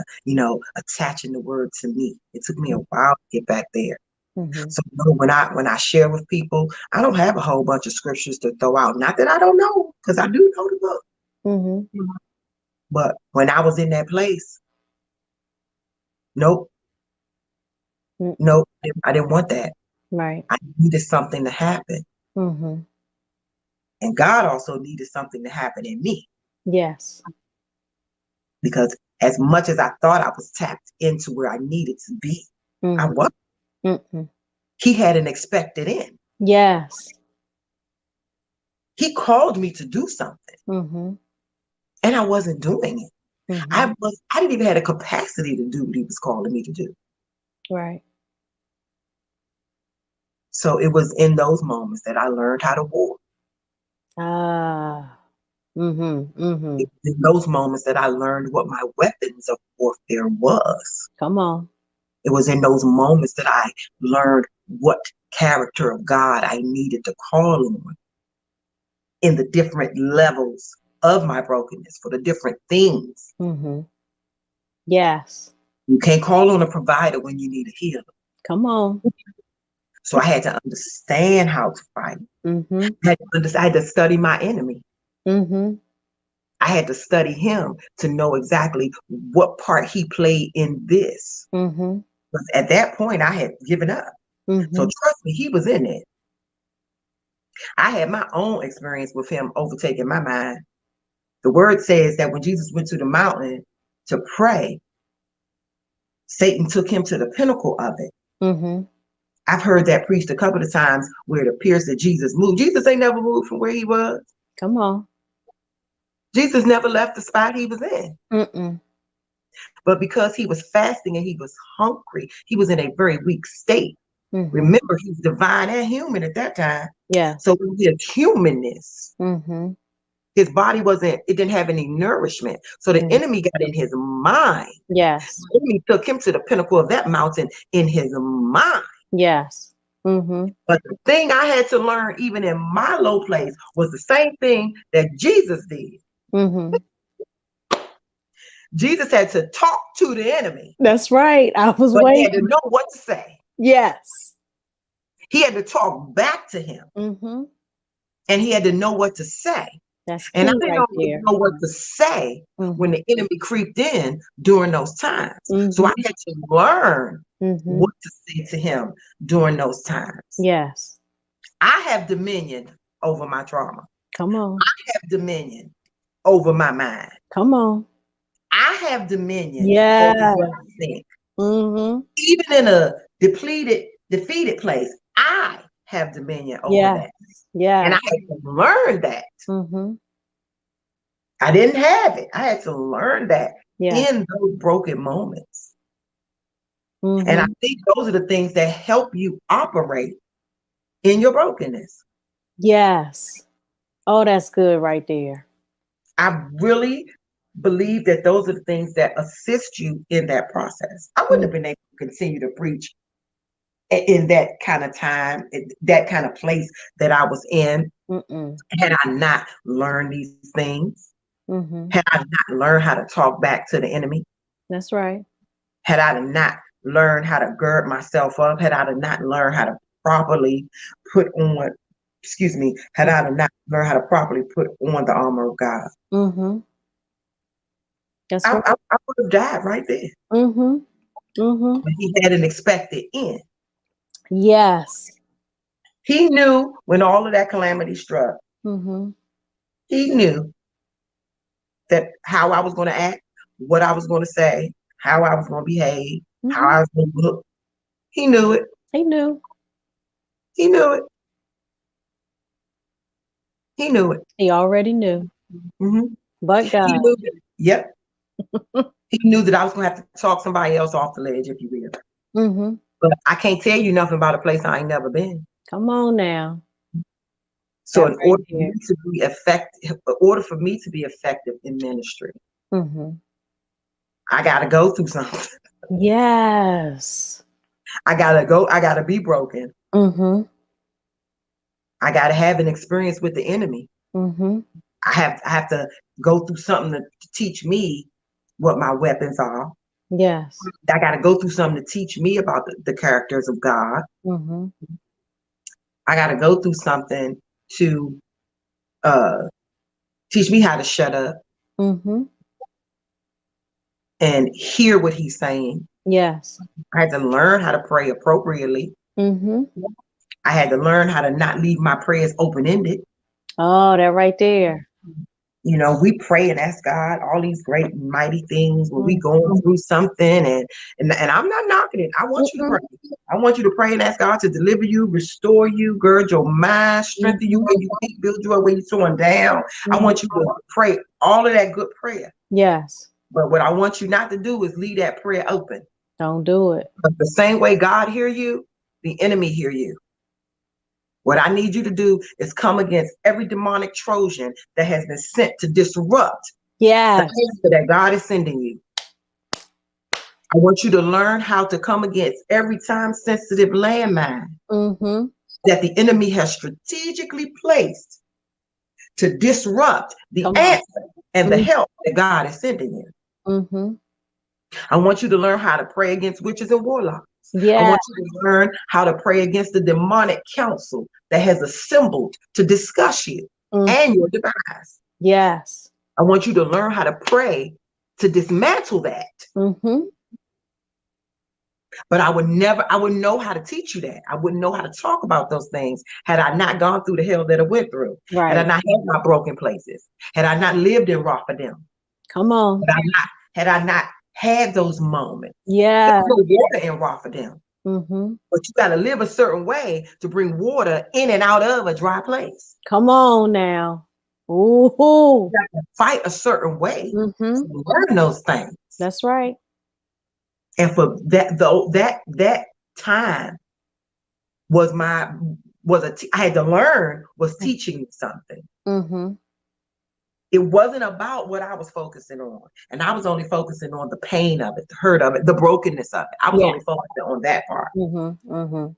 attaching the word to me. It took me a while to get back there.
Mm-hmm.
So when I share with people, I don't have a whole bunch of scriptures to throw out. Not that I don't know, because I do know the book.
Mm-hmm.
But when I was in that place, nope,
Mm-mm.
nope, I didn't want that.
Right.
I needed something to happen.
Mm-hmm.
And God also needed something to happen in me.
Yes.
Because as much as I thought I was tapped into where I needed to be, I
Mm-hmm.
wasn't.
Mm-mm.
He had an expected end.
Yes.
He called me to do something.
Mm-hmm.
And I wasn't doing it.
Mm-hmm.
I didn't even have the capacity to do what he was calling me to do.
Right.
So it was in those moments that I learned how to war.
Ah. Mm-hmm. Mm-hmm.
It was in those moments that I learned what my weapons of warfare was.
Come on.
It was in those moments that I learned what character of God I needed to call on in the different levels of my brokenness for the different things.
Mm-hmm. Yes.
You can't call on a provider when you need a healer.
Come on.
So I had to understand how to fight.
Mm-hmm.
I had to study my enemy.
Mm-hmm.
I had to study him to know exactly what part he played in this.
Mm-hmm.
But at that point, I had given up.
Mm-hmm.
So trust me, he was in it. I had my own experience with him overtaking my mind. The word says that when Jesus went to the mountain to pray, Satan took him to the pinnacle of it.
Mm-hmm.
I've heard that preached a couple of times where it appears that Jesus moved. Jesus ain't never moved from where he was.
Come on.
Jesus never left the spot he was in.
Mm-mm.
But because he was fasting and he was hungry, he was in a very weak state.
Mm-hmm.
Remember, he was divine and human at that time.
Yeah.
So his humanness,
Mm-hmm.
his body it didn't have any nourishment. So the enemy got in his mind.
Yes.
The enemy took him to the pinnacle of that mountain in his mind.
Yes. Mm-hmm.
But the thing I had to learn, even in my low place, was the same thing that Jesus did.
Mm-hmm.
Jesus had to talk to the enemy.
That's right. I was
but
waiting.
He had to know what to say.
Yes.
He had to talk back to him.
Mm-hmm.
And he had to know what to say.
That's
And I
key
didn't
right
always
there.
know what to say when
Mhm.
the enemy creeped in during those times. So I
Mhm.
had to learn
Mhm.
what to say to him during those times.
Yes.
I have dominion over my trauma.
Come on.
I have dominion over my mind.
Come on.
I have dominion over
Yeah.
what I think.
Mhm.
Even in a defeated place, I have dominion over
Yeah.
that. And
Yeah.
I had to learn that.
Mhm.
I didn't have it. I had to learn that
Yeah.
in those broken moments. And I
Mhm.
think those are the things that help you operate in your brokenness.
Yes. Oh, that's good right there.
I really believe that those are the things that assist you in that process. I wouldn't
Mm.
have been able to continue to preach in that kind of time, that kind of place that I was in,
Mm-mm.
had I not learned these things,
Mhm.
had I not learned how to talk back to the enemy,
That's right.
had I not learned how to gird myself up, had I not learned how to properly put on, had I not learned how to properly put on the armor of God,
Mhm. That's
I,
right.
I would have died right there.
Mhm. Mhm.
But he had an expected end.
Yes.
He knew when all of that calamity struck,
Mhm.
he knew that how I was going to act, what I was going to say, how I was going to behave, how
Mhm.
I was going to look. He knew it.
He knew.
He knew it. He knew it.
He already knew.
Mhm.
But
He
God.
knew it. Yep. He knew that I was going to have to talk somebody else off the ledge, if you will.
Mhm.
But I can't tell you nothing about a place I ain't never been.
Come on now.
So
That
in
right
order for
there.
me to be effective, in order for me to be effective in ministry,
Mhm.
I got to go through something.
Yes.
I got to be broken.
Mhm.
I got to have an experience with the enemy.
Mhm.
I have to go through something to teach me what my weapons are.
Yes.
I got to go through something to teach me about the characters of God.
Mhm.
I got to go through something to uh, teach me how to shut up
Mhm.
and hear what he's saying.
Yes.
I had to learn how to pray appropriately.
Mhm.
I had to learn how to not leave my prayers open-ended.
Oh, that right there.
You know, we pray and ask God all these great and mighty things when we
Mm.
going through something, and I'm not knocking it. I want you to
Mm-mm.
pray. I want you to pray and ask God to deliver you, restore you, gird your mind, strengthen you
Mhm.
where you weak, build you up where you're torn down. I
Mhm.
want you to pray all of that good prayer.
Yes.
But what I want you not to do is leave that prayer open.
Don't do it.
But the same way God hear you, the enemy hear you. What I need you to do is come against every demonic Trojan that has been sent to disrupt the
Yes.
answer that God is sending you. I want you to learn how to come against every time sensitive landmine
Mhm.
that the enemy has strategically placed to disrupt the
Come on.
answer and the
Mm.
help that God is sending you.
Mhm.
I want you to learn how to pray against witches and warlocks. I
Yeah.
want you to learn how to pray against the demonic council that has assembled to discuss you
Mm.
and your demise.
Yes.
I want you to learn how to pray to dismantle that.
Mhm.
But I would know how to teach you that. I wouldn't know how to talk about those things had I not gone through the hell that I went through. Had I
Right.
not had my broken places. Had I not lived in Raphadim.
Come on.
Had I not had those moments. There's
Yeah.
no water in Raphadim.
Mhm.
But you got to live a certain way to bring water in and out of a dry place.
Come on now. Ooh.
You got to fight a certain way
Mhm.
to learn those things.
That's right.
And for that, though, that time was I had to learn was teaching me something.
Mhm.
It wasn't about what I was focusing on. And I was only focusing on the pain of it, the hurt of it, the brokenness of it. I was
Yeah.
only focusing on that part.
Mhm. Mhm.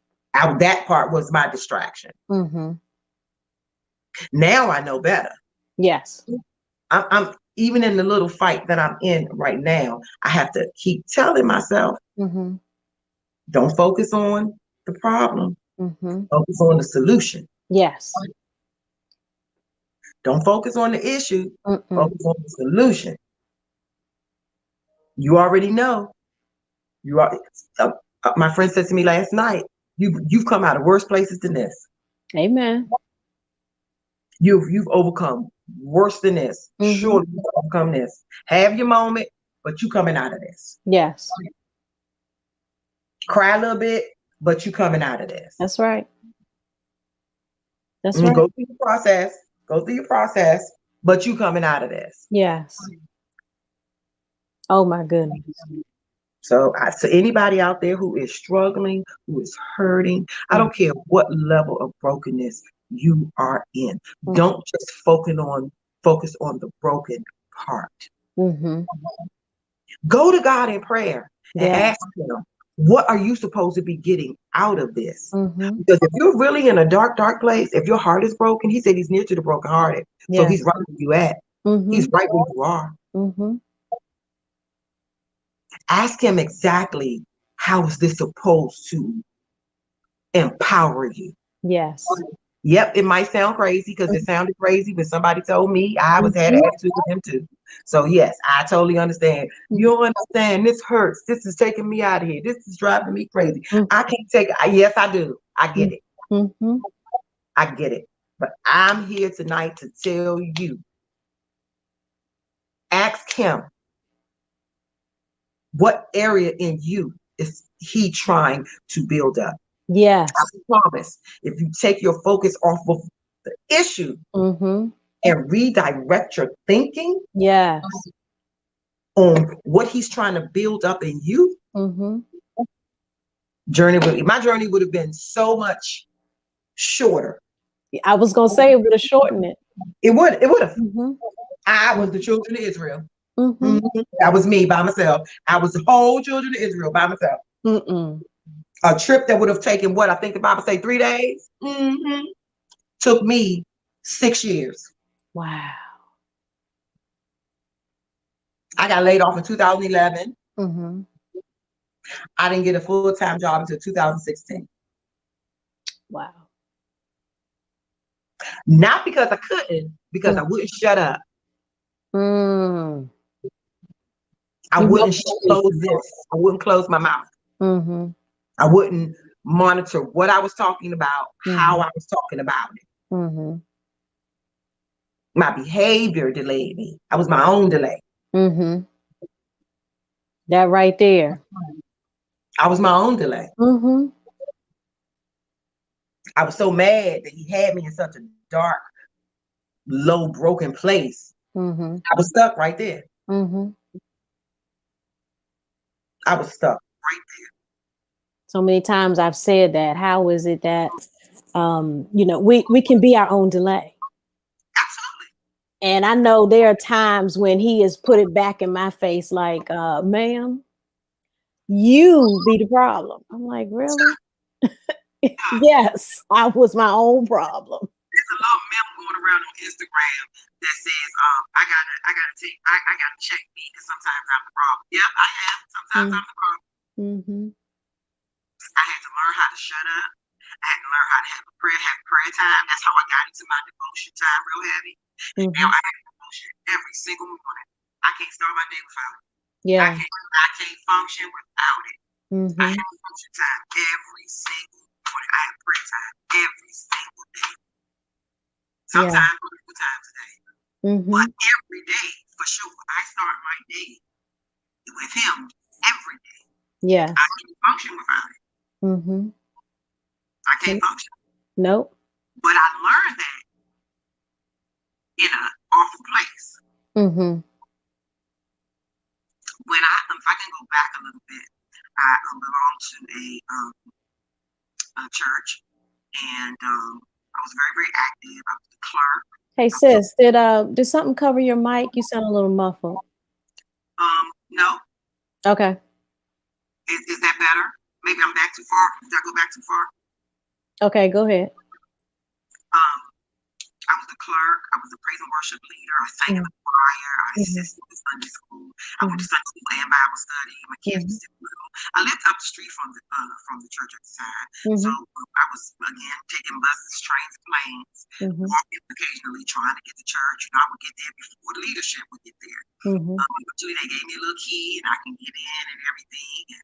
That part was my distraction.
Mhm.
Now I know better.
Yes.
I'm even in the little fight that I'm in right now, I have to keep telling myself,
Mhm.
don't focus on the problem,
Mhm.
focus on the solution.
Yes.
Don't focus on the issue.
Mm-mm.
Focus on the solution. You already know. You are. My friend said to me last night, you've come out of worse places than this.
Amen.
You've overcome worse than this.
Mm-hmm.
Surely you've overcome this. Have your moment, but you coming out of this.
Yes.
Cry a little bit, but you coming out of this.
That's right. That's right.
Go through the process. Go through your process, but you coming out of this.
Yes. Oh my goodness.
So anybody out there who is struggling, who is hurting, I don't care what level of brokenness you are in. Don't just focus on the broken part.
Mm-hmm.
Go to God in prayer and
Yeah.
ask him, what are you supposed to be getting out of this?
Mm-hmm.
Because if you're really in a dark, dark place, if your heart is broken, he said he's near to the brokenhearted. So
Yeah.
he's right where you at.
Mm-hmm.
He's right where you are.
Mm-hmm.
Ask him exactly how is this supposed to empower you.
Yes.
Yep, it might sound crazy because it sounded crazy when somebody told me. I had an attitude with him too. So yes, I totally understand. You don't understand. This hurts. This is taking me out of here. This is driving me crazy. I can't take it. Yes, I do. I get it.
Mm-hmm.
I get it. But I'm here tonight to tell you, ask him, what area in you is he trying to build up?
Yes.
I promise, if you take your focus off of the issue and redirect your thinking
Yes.
on what he's trying to build up in you, my journey would have been so much shorter.
I was gonna say it would have shortened it.
It would have. I was the children of Israel. That was me by myself. I was the whole children of Israel by myself. A trip that would have taken what I think the Bible say 3 days took me 6 years.
Wow.
I got laid off in 2011. I didn't get a full-time job until 2016.
Wow.
Not because I couldn't, because I wouldn't shut up. I wouldn't close this. I wouldn't close my mouth. I wouldn't monitor what I was talking about, how I was talking about it. My behavior delayed me. I was my own delay.
That right there.
I was my own delay. I was so mad that he had me in such a dark, low, broken place. I was stuck right there. I was stuck right there.
So many times I've said that. How is it that, we can be our own delay?
Absolutely.
And I know there are times when he has put it back in my face like, ma'am, you be the problem. I'm like, really? Yes, I was my own problem.
There's a little meme going around on Instagram that says, I gotta check me because sometimes I'm the problem. Yep, I am. Sometimes I'm the problem. I had to learn how to shut up. I had to learn how to have prayer time. That's how I got into my devotion time real heavy. Now I have devotion every single morning. I can't start my day without it.
Yeah.
I can't function without it. I have devotion time every single morning. I have prayer time every single day. Sometimes multiple times a day. But every day, for sure, I start my day with him every day.
Yeah.
I can't function without it. I can't function.
Nope.
But I learned that in an awful place. When if I can go back a little bit, I belong to a church, and I was very, very active. I was the clerk.
Hey sis, did something cover your mic? You sound a little muffled.
No.
Okay.
Is that better? Maybe I'm back too far. Did I go back too far?
Okay, go ahead.
I was the clerk. I was the praise and worship leader. I sang in the choir. I assisted in Sunday school. I went to Sunday school and Bible study. My kids were still little. I lived up the street from the church at the time. So I was, again, taking buses, trains, planes, walking occasionally, trying to get to church. You know, I would get there before the leadership would get there. Usually they gave me a little key and I can get in and everything. And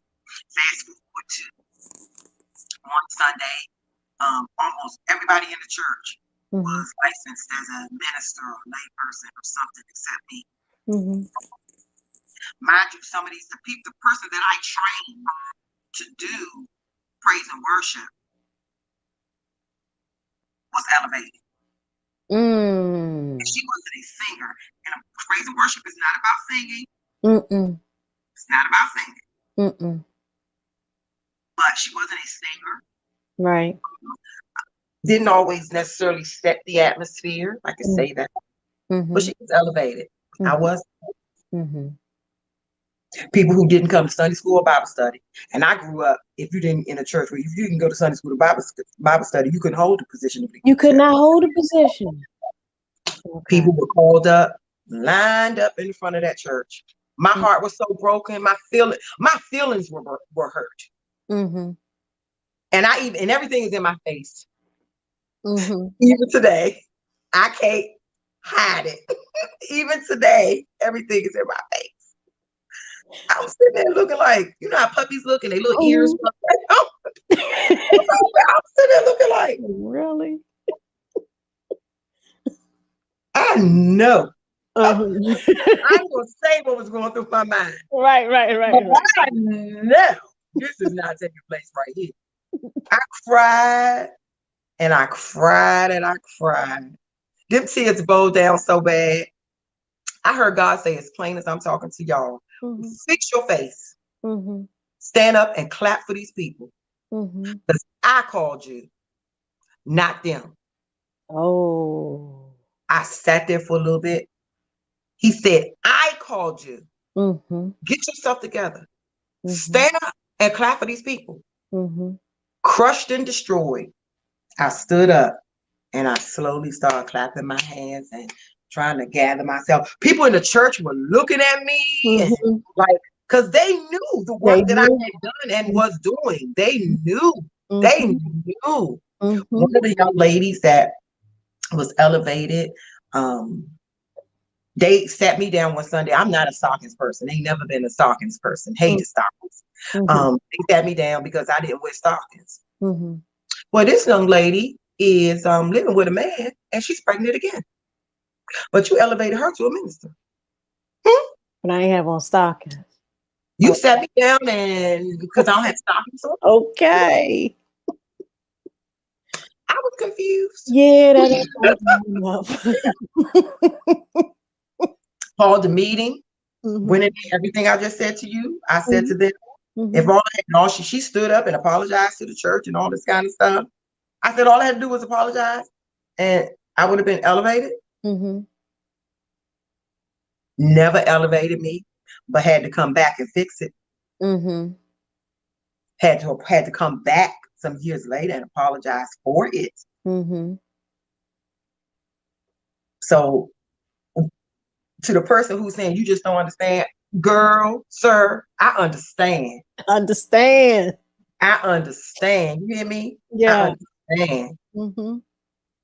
fast forward to one Sunday, almost everybody in the church was licensed as a minister or lay person or something except me. Mind you, some of these, the person that I trained to do praise and worship was elevated. And she wasn't a singer. And praise and worship is not about singing. It's not about singing. But she wasn't a singer.
Right.
Didn't always necessarily set the atmosphere. I can say that. But she was elevated. I was. People who didn't come to Sunday school or Bible study. And I grew up, if you didn't in a church where if you didn't go to Sunday school or Bible study, you couldn't hold the position.
You could not hold a position.
People were called up, lined up in front of that church. My heart was so broken. My feelings were hurt. And everything is in my face. Even today, I can't hide it. Even today, everything is in my face. I was sitting there looking like, you know how puppies look and their little ears. I'm sitting there looking like,
really?
I know. I ain't gonna say what was going through my mind.
Right.
I know this is not taking place right here. I cried and I cried and I cried. Them tears bowled down so bad. I heard God say as plain as I'm talking to y'all, fix your face, stand up and clap for these people. Because I called you, not them.
Oh.
I sat there for a little bit. He said, I called you. Get yourself together. Stand up and clap for these people. Crushed and destroyed. I stood up and I slowly started clapping my hands and trying to gather myself. People in the church were looking at me and like, because they knew the work that I had done and was doing. They knew. They knew. One of the young ladies that was elevated, they sat me down one Sunday. I'm not a stockings person. Ain't never been a stockings person. Hated stockings. They sat me down because I didn't wear stockings. Well, this young lady is living with a man and she's pregnant again. But you elevated her to a minister.
But I ain't have on stockings.
You sat me down and because I don't have stockings on.
Okay.
I was confused.
Yeah, that enough.
Called the meeting, went in everything I just said to you. I said to them, if all I had, she stood up and apologized to the church and all this kind of stuff. I said all I had to do was apologize and I would have been elevated. Never elevated me, but had to come back and fix it. Had to come back some years later and apologize for it. So to the person who's saying you just don't understand, girl, sir, I understand. I understand. You hear me?
Yeah.
I understand.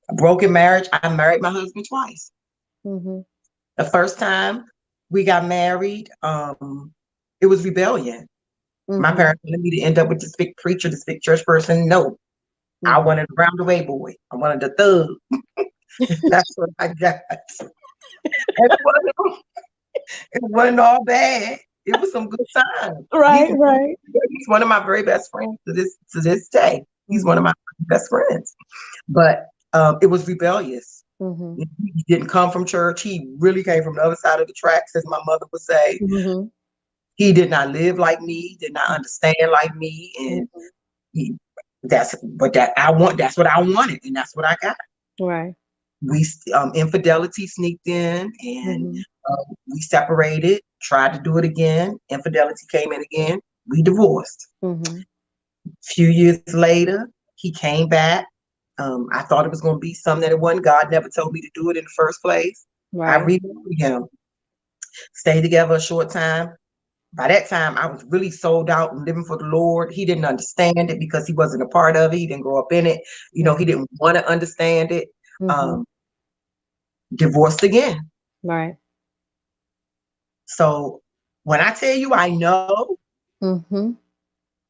A broken marriage. I married my husband twice. The first time we got married, it was rebellion. My parents wanted me to end up with this big preacher, this big church person. No, I wanted a round away boy. I wanted the thug. That's what I got. It wasn't all bad. It was some good times.
Right.
He's one of my very best friends to this day. He's one of my best friends. But it was rebellious. He didn't come from church. He really came from the other side of the tracks, as my mother would say. He did not live like me, did not understand like me. And that's what I wanted, and that's what I got.
Right.
We infidelity sneaked in and we separated, tried to do it again. Infidelity came in again. We divorced. A few years later, he came back. I thought it was going to be something that it wasn't. God never told me to do it in the first place. I
Right.
remarried him, stayed together a short time. By that time, I was really sold out and living for the Lord. He didn't understand it because he wasn't a part of it. He didn't grow up in it. You know, he didn't want to understand it.
Mm-hmm.
Divorced again.
Right.
So when I tell you I know,
Mm-hmm.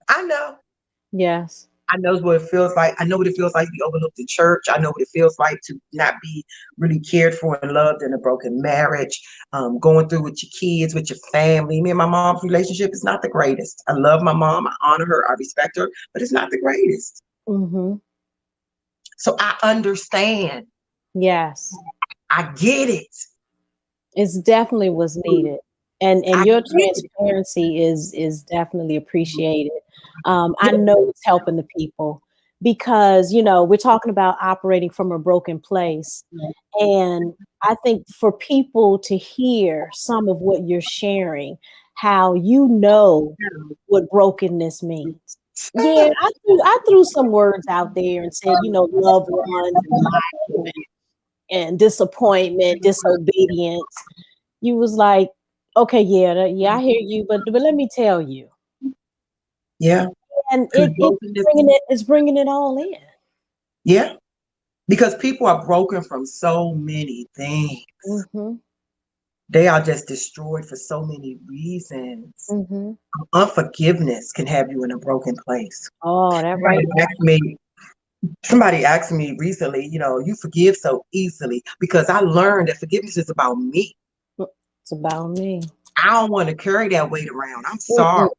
I know.
Yes.
I know what it feels like. I know what it feels like to be overlooked in church. I know what it feels like to not be really cared for and loved in a broken marriage, going through with your kids, with your family. Me and my mom's relationship is not the greatest. I love my mom. I honor her. I respect her, but it's not the greatest.
Mm-hmm.
So I understand.
Yes.
I get it.
It's definitely was needed. And
I
your
get it.
transparency is definitely appreciated. I know it's helping the people because, you know, we're talking about operating from a broken place. And I think for people to hear some of what you're sharing, how you know what brokenness means. Yeah, I threw some words out there and said, you know, loved ones and life and disappointment, disobedience. You was like, okay, yeah, I hear you, but let me tell you,
Yeah.
and
Because
it's bringing it all in.
yeah. Because people are broken from so many things.
Mm-hmm.
They are just destroyed for so many reasons.
Mm-hmm.
Unforgiveness can have you in a broken place.
Oh, that right.
Somebody asked me recently, you know, you forgive so easily because I learned that forgiveness is about me.
It's about me.
I don't want to carry that weight around. I'm
Mm-mm.
sorry.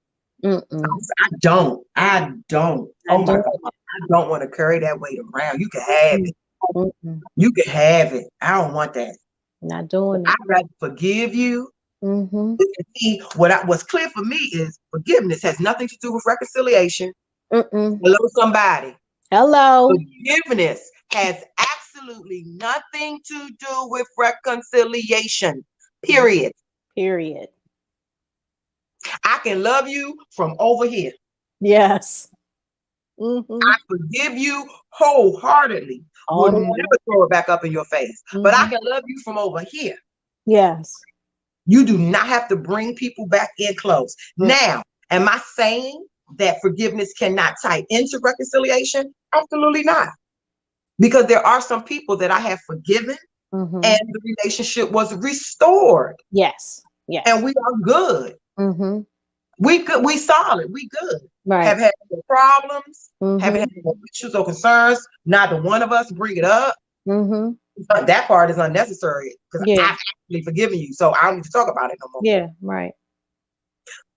Mm-mm.
I don't. I don't.
I
Oh my
do.
God. I don't want to carry that weight around. You can have it.
Mm-mm.
You can have it. I don't want that.
Not doing it.
I'd rather forgive you.
Mm-hmm.
See, what's clear for me is forgiveness has nothing to do with reconciliation.
Mm-mm.
Hello, somebody.
Hello.
Forgiveness has absolutely nothing to do with reconciliation. Period.
Period.
I can love you from over here.
Yes. Mm-hmm.
I forgive you wholeheartedly.
All
Would
the
never
way.
throw it back up in your face. But I
Mm-hmm.
can love you from over here.
Yes.
You do not have to bring people back in close.
Mm-hmm.
Now, am I saying that forgiveness cannot tie into reconciliation? Absolutely not. Because there are some people that I have forgiven
Mm-hmm.
and the relationship was restored.
Yes. Yes.
And we are good.
Mm-hmm.
We good. We solid. We good.
Right.
Have had no problems.
Mm-hmm.
Haven't had no issues or concerns. Neither one of us bring it up.
Mm-hmm.
But that part is unnecessary because
Yeah.
I've actually forgiven you. So I don't need to talk about it no more.
Yeah. Right.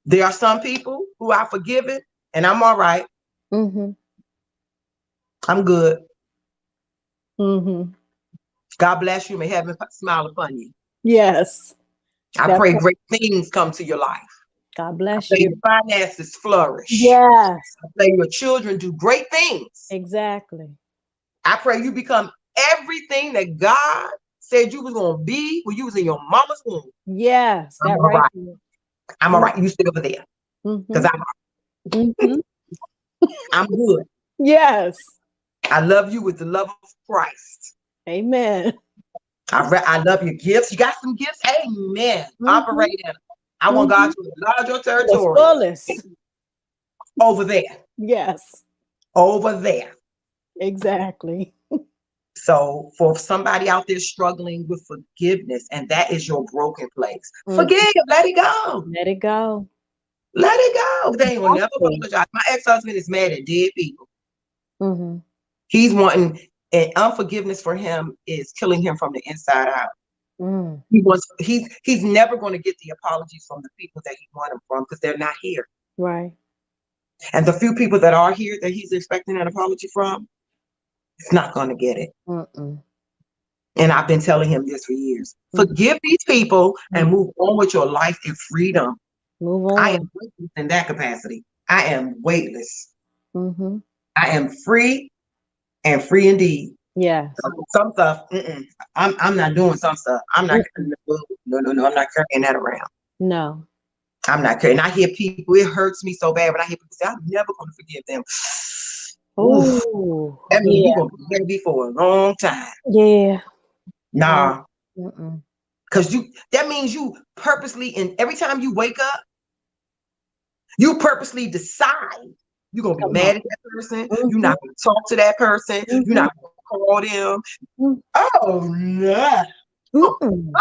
There are some people who I've forgiven and I'm all right.
Mm-hmm.
I'm good.
Mm-hmm.
God bless you. May heaven smile upon you.
Yes.
I pray great things come to your life.
God bless
I pray
you.
your finances flourish.
Yes.
I pray your children do great things.
Exactly.
I pray you become everything that God said you was going to be when you was in your mama's womb.
Yes.
I'm
That
all
right.
I'm all right. You stay over there. Because
Mm-hmm.
I'm good.
Yes.
I love you with the love of Christ.
Amen.
I love your gifts. You got some gifts? Amen.
Mm-hmm.
Operate in them. I want God to enlarge your territory.
The fullest.
Over there.
Yes.
Over there.
Exactly.
So for somebody out there struggling with forgiveness, and that is your broken place, forgive, let it go.
Let it go.
Let it go. They ain't gonna never apologize. My ex-husband is mad at dead people.
Mm-hmm.
He's wanting, and unforgiveness for him is killing him from the inside out.
Mm.
He's never going to get the apologies from the people that he wanted them from because they're not here.
Right.
And the few people that are here that he's expecting an apology from, he's not going to get it.
Mm-mm.
And I've been telling him this for years. Forgive these people and move on with your life in freedom.
Move on.
I am weightless in that capacity. I am weightless.
Mm-hmm.
I am free and free indeed.
Yes.
Some stuff, I'm not doing some stuff. I'm not, no, I'm not carrying that around.
No.
I'm not carrying. I hear people, it hurts me so bad when I hear people say, I'm never going to forgive them. Oof,
Oh,
that means
yeah,
you're gonna be heavy for a long time.
yeah. No.
Nah,
Mm-mm.
because that means you purposely, and every time you wake up, you purposely decide you're gonna be
Come on.
mad at that person, you're
Mm-hmm.
not gonna talk to that person, you're
Mm-hmm.
not gonna call them. Oh no.
Mm-mm.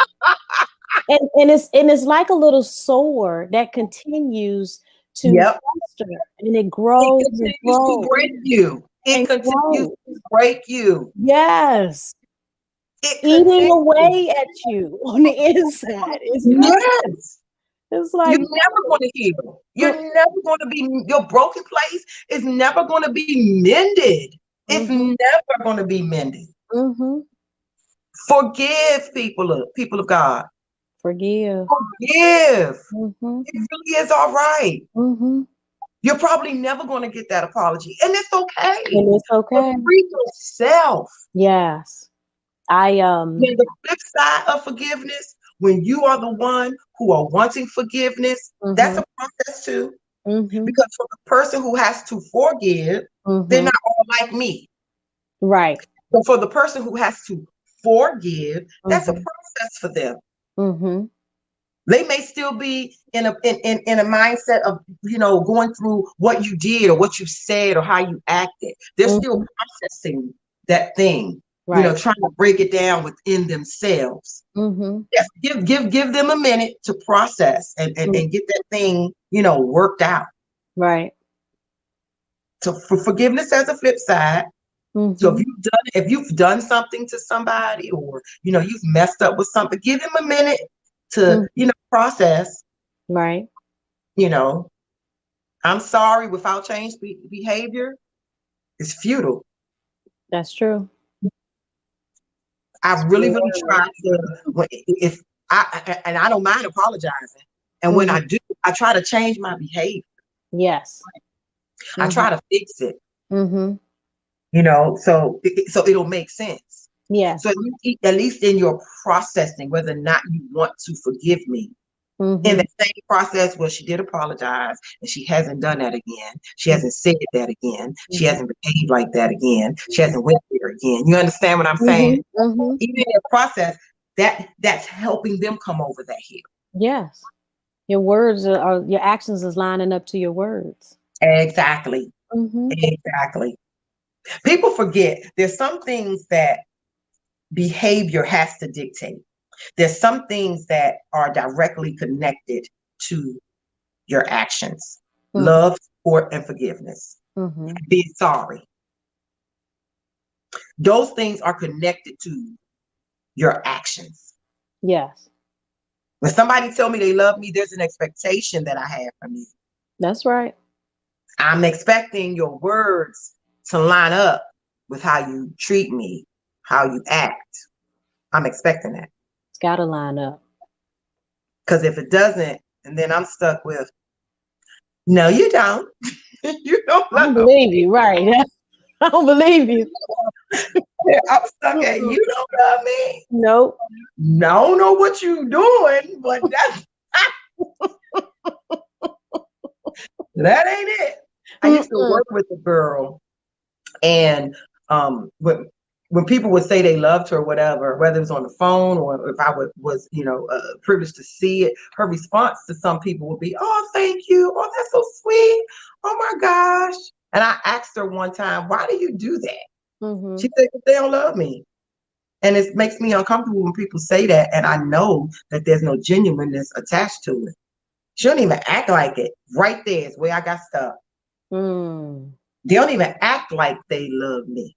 And it's like a little sore that continues to
Yep.
fester, and it
It
grows and
continues to
grows
break you. It
and
continues
grows.
to break you.
Yes,
It
eating
continues.
away at you on the inside.
Yes.
It's
You're
like,
never going to heal. You're
mm,
never going to be, your broken place is never going to be mended. It's
mm-hmm,
never going to be mended.
mm-hmm.
Forgive people of God.
Forgive.
Forgive.
Mm-hmm,
It really is all right.
mm-hmm.
You're probably never going to get that apology, and it's okay.
And it's
But
okay.
free yourself.
Yes.
Then the flip side of forgiveness, when you are the one who are wanting forgiveness, that's
Mm-hmm,
a process too.
mm-hmm,
Because for the person who has to forgive, they're
mm-hmm.
not all like me.
Right.
So for the person who has to forgive, that's a
Mm-hmm,
process for them.
mm-hmm,
They may still be in a mindset of, going through what you did or what you said or how you acted. They're still
mm-hmm.
processing that thing,
Right.
trying to break it down within themselves.
Mm-hmm,
Yes, give them a minute to process and get that thing, worked out.
right.
So for forgiveness has a flip side. So
Mm-hmm,
if you've done something to somebody, or you've messed up with something, give them a minute to
mm,
process.
right.
You know, I'm sorry without change behavior is futile.
That's true.
I really really try to, if I don't mind apologizing, and when
Mm-hmm.
I do, I try to change my behavior.
Yes.
I
Mm-hmm,
try to fix it.
mm-hmm.
So it'll make sense. So
Yes.
at least in your processing, whether or not you want to forgive me, in
Mm-hmm,
the same process where she did apologize and she hasn't done that again, she hasn't said that again, she
mm-hmm,
hasn't behaved like that again, she hasn't went there again. You understand what I'm
mm-hmm,
saying?
mm-hmm.
Even in the process, that's helping them come over that hill.
Yes. Your words are your actions is lining up to your words.
Exactly.
Mm-hmm.
Exactly. People forget there's some things that behavior has to dictate. There's some things that are directly connected to your actions.
Mm-hmm.
Love, support, and forgiveness.
Mm-hmm.
Be sorry. Those things are connected to your actions.
Yes.
When somebody tell me they love me, there's an expectation that I have from you.
That's right.
I'm expecting your words to line up with how you treat me, how you act. I'm expecting that.
It's got to line up.
Because if it doesn't, and then I'm stuck with, no, you don't. You don't
I don't
love
believe
me.
you. Right. I don't believe you.
I'm stuck at,
Mm-mm.
you don't love me.
Nope.
I don't know what you doing, but that ain't it. I used to
Mm-mm.
work with a girl, and when people would say they loved her, or whatever, whether it was on the phone or if I was privileged to see it, her response to some people would be, "Oh, thank you. Oh, that's so sweet. Oh my gosh." And I asked her one time, "Why do you do that?"
Mm-hmm.
She said, "They don't love me." And it makes me uncomfortable when people say that, and I know that there's no genuineness attached to it. She don't even act like it. Right there is where I got stuck.
Mm.
They don't even act like they love me.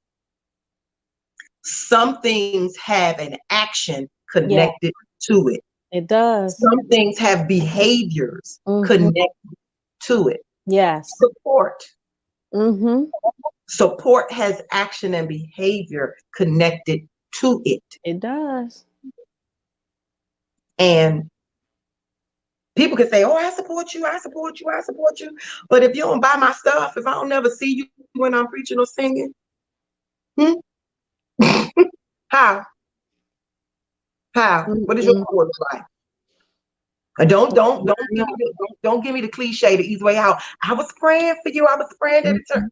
Some things have an action
Yeah,
connected to it.
it does.
Some things have behaviors
Mm-hmm.
connected to it.
Yes.
Support.
Mm-hmm.
Support has action and behavior connected to it.
It does.
And people can say, "Oh, I support you, I support you, I support you." But if you don't buy my stuff, if I don't never see you when I'm preaching or singing, how? How? What is your
Mm-mm.
support look like? Don't give me the cliche the easy way out. I was praying for you. I was praying at the church.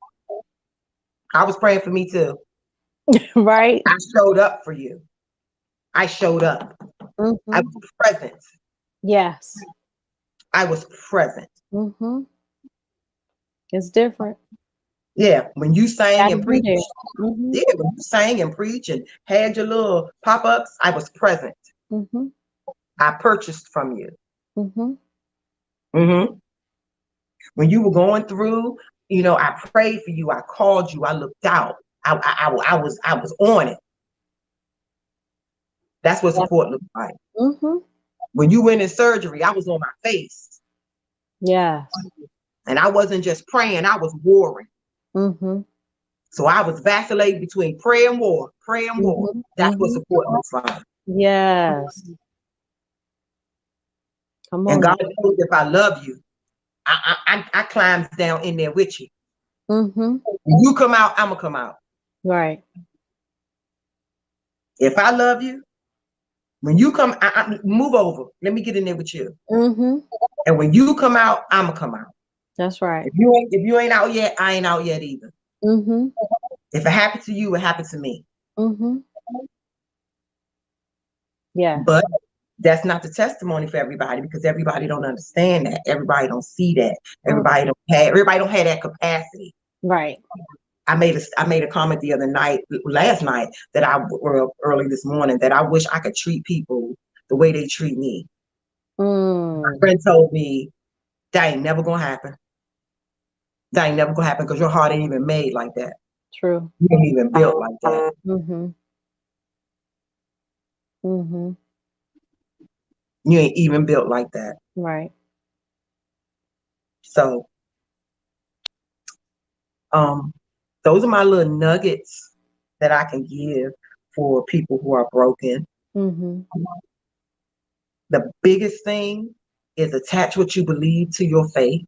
I was praying for me too.
Right.
I showed up for you. I showed up.
Mm-hmm.
I was present.
Yes.
I was present.
Mm-hmm. It's different.
Yeah, when you sang and preached,
Mm-hmm.
yeah, when you sang and preached and had your little pop-ups, I was present.
Mm-hmm.
I purchased from you.
Mm-hmm.
Mm-hmm. When you were going through, I prayed for you. I called you. I looked out. I was on it. That's what support looks like.
Mm-hmm.
When you went in surgery, I was on my face.
Yes.
And I wasn't just praying, I was warring.
Mm-hmm.
So I was vacillating between prayer and war, prayer and war.
Mm-hmm.
That's what support looks like.
Yes. Come on.
And God knows if I love you, I climbs down in there with you.
Mm-hmm.
When you come out, I'm gonna come out.
Right.
If I love you, when you come, I move over. Let me get in there with you.
Mm-hmm.
And when you come out, I'm gonna come out.
That's right.
If you ain't out yet, I ain't out yet either.
Mm-hmm.
If it happened to you, it happened to me.
Mm-hmm. Yeah.
But that's not the testimony for everybody, because everybody don't understand that. Everybody don't see that. Everybody don't have that capacity.
Right.
I made a comment last night early this morning, that I wish I could treat people the way they treat me. My friend told me that ain't never gonna happen. That ain't never gonna happen because your heart ain't even made like that.
True.
You ain't even built like that.
Mm-hmm. Mm-hmm.
You ain't even built like that.
Right.
So, those are my little nuggets that I can give for people who are broken.
Mm-hmm.
The biggest thing is attach what you believe to your faith.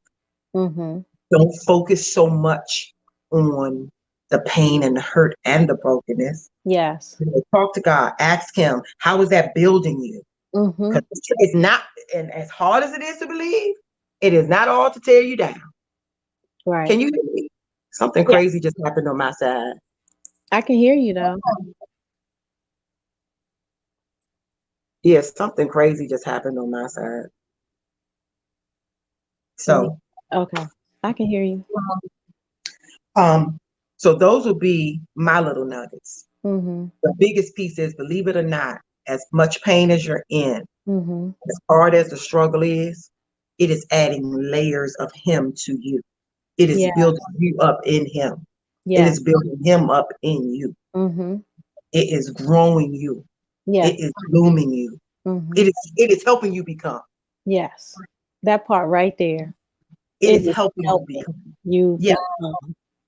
Mm-hmm.
Don't focus so much on the pain and the hurt and the brokenness.
Yes.
Talk to God. Ask him, how is that building you?
Mm-hmm.
Because it's not, and as hard as it is to believe, it is not all to tear you down.
Right.
Can you hear me? Something crazy just happened on my side.
I can hear you though.
Yes, something crazy just happened on my side. So
okay, I can hear you.
So those will be my little nuggets.
Mm-hmm.
The biggest piece is, believe it or not, as much pain as you're in,
Mm-hmm.
as hard as the struggle is, it is adding layers of him to you. It is building you up in him.
Yeah.
It is building him up in you.
Mm-hmm.
It is growing you.
Yeah.
It is blooming you.
Mm-hmm.
It is helping you become.
Yes. That part right there.
It is helping you become. Yeah.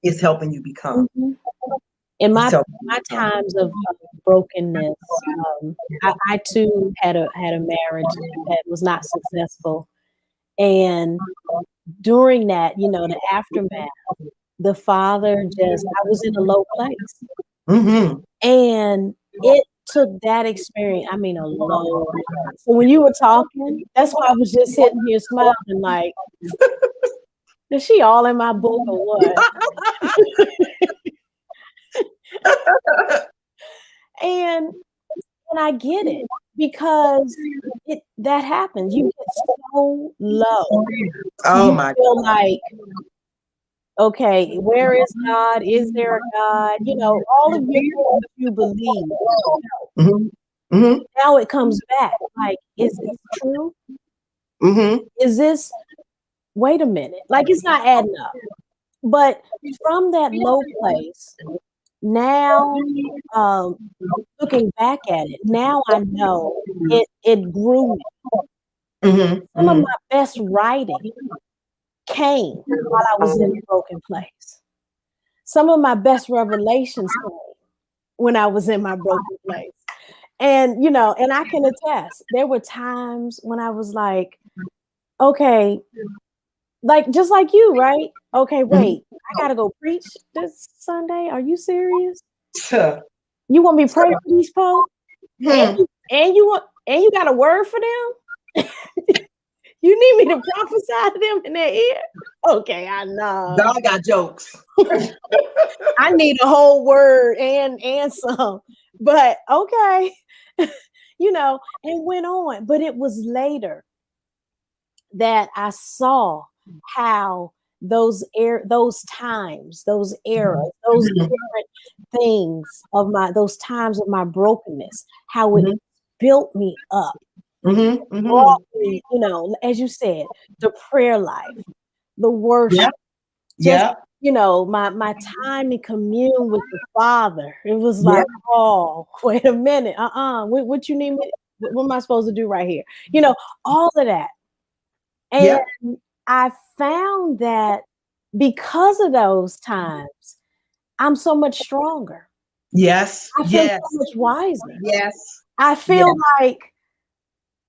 It's helping you become.
Mm-hmm. In my times of brokenness, I too had a marriage that was not successful. And during that, the aftermath, the father I was in a low place.
Mm-hmm.
And it took that experience, a low place. So when you were talking, that's why I was just sitting here smiling like, is she all in my book or what? and I get it, because that happens. You get so low.
Oh my
feel God. Like, okay, where is God? Is there a God? All of you believe.
Mm-hmm. Mm-hmm.
Now it comes back. Like, is this true?
Mm-hmm.
Is this? Wait a minute. Like, it's not adding up. But from that low place, now, looking back at it, now I know it grew me.
Mm-hmm.
Some of my best writing came while I was in a broken place. Some of my best revelations came when I was in my broken place. And, and I can attest, there were times when I was like, okay, like, just like you, right? Okay, wait, I gotta go preach this Sunday. Are you serious? You want me to pray for these folks? And you got a word for them? You need me to prophesy to them in their ear? Okay, I know.
God got jokes.
I need a whole word and some, but okay. And went on. But it was later that I saw how those times, those eras, those
Mhm.
different things of those times of my brokenness, how it
Mhm.
built me up,
Mhm. Mhm.
brought me, as you said, the prayer life, the worship,
Yep.
just
Yep.
my time in commune with the Father. It was
Yep.
like, oh, wait a minute, what you need me? What am I supposed to do right here? All of that. And
Yep.
I found that because of those times, I'm so much stronger.
Yes.
I feel
Yes.
so much wiser.
Yes.
I
Yes.
feel like,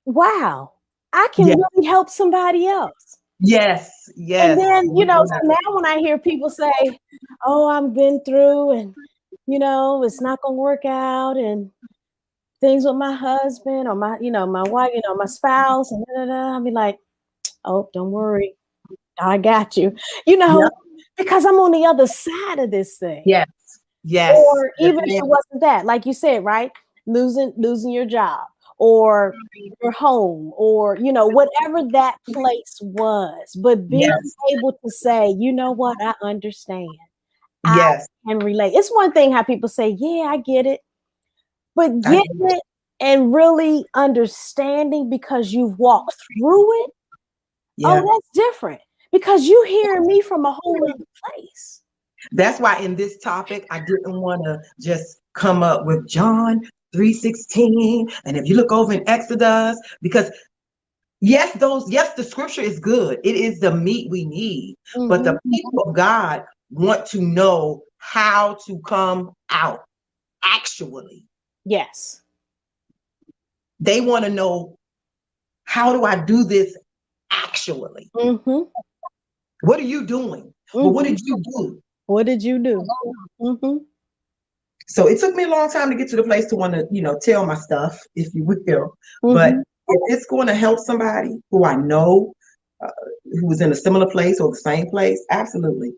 wow, I can
Yes.
really help somebody else.
Yes.
And
Yes.
then, so now when I hear people say, oh, I've been through and, it's not going to work out and things with my husband or my wife, my spouse, and I'll be like, oh, don't worry. I got you,
Yep.
because I'm on the other side of this thing.
Yes. Yes.
Or
Yes,
even if
ma'am.
it wasn't that, like you said, right? Losing your job or your home or, whatever that place was. But being
Yes.
able to say, you know what, I understand. I
Yes.
can relate. It's one thing how people say, yeah, I get it. But
I
getting
do.
it and really understanding because you've walked through it, oh,
Yeah.
that's different. Because you hearing me from a whole other place.
That's why in this topic, I didn't want to just come up with John 3:16. And if you look over in Exodus, because yes, the scripture is good. It is the meat we need. But
Mm-hmm.
the people of God want to know how to come out actually.
Yes.
They want to know, how do I do this actually?
Mm-hmm.
What are you doing? Well, what
Mm-hmm.
did you do?
What did you do? Mm-hmm.
So it took me a long time to get to the place to want to, tell my stuff, if you will. But
Mm-hmm.
if it's going to help somebody who I know, uh, who was in a similar place or the same place, absolutely,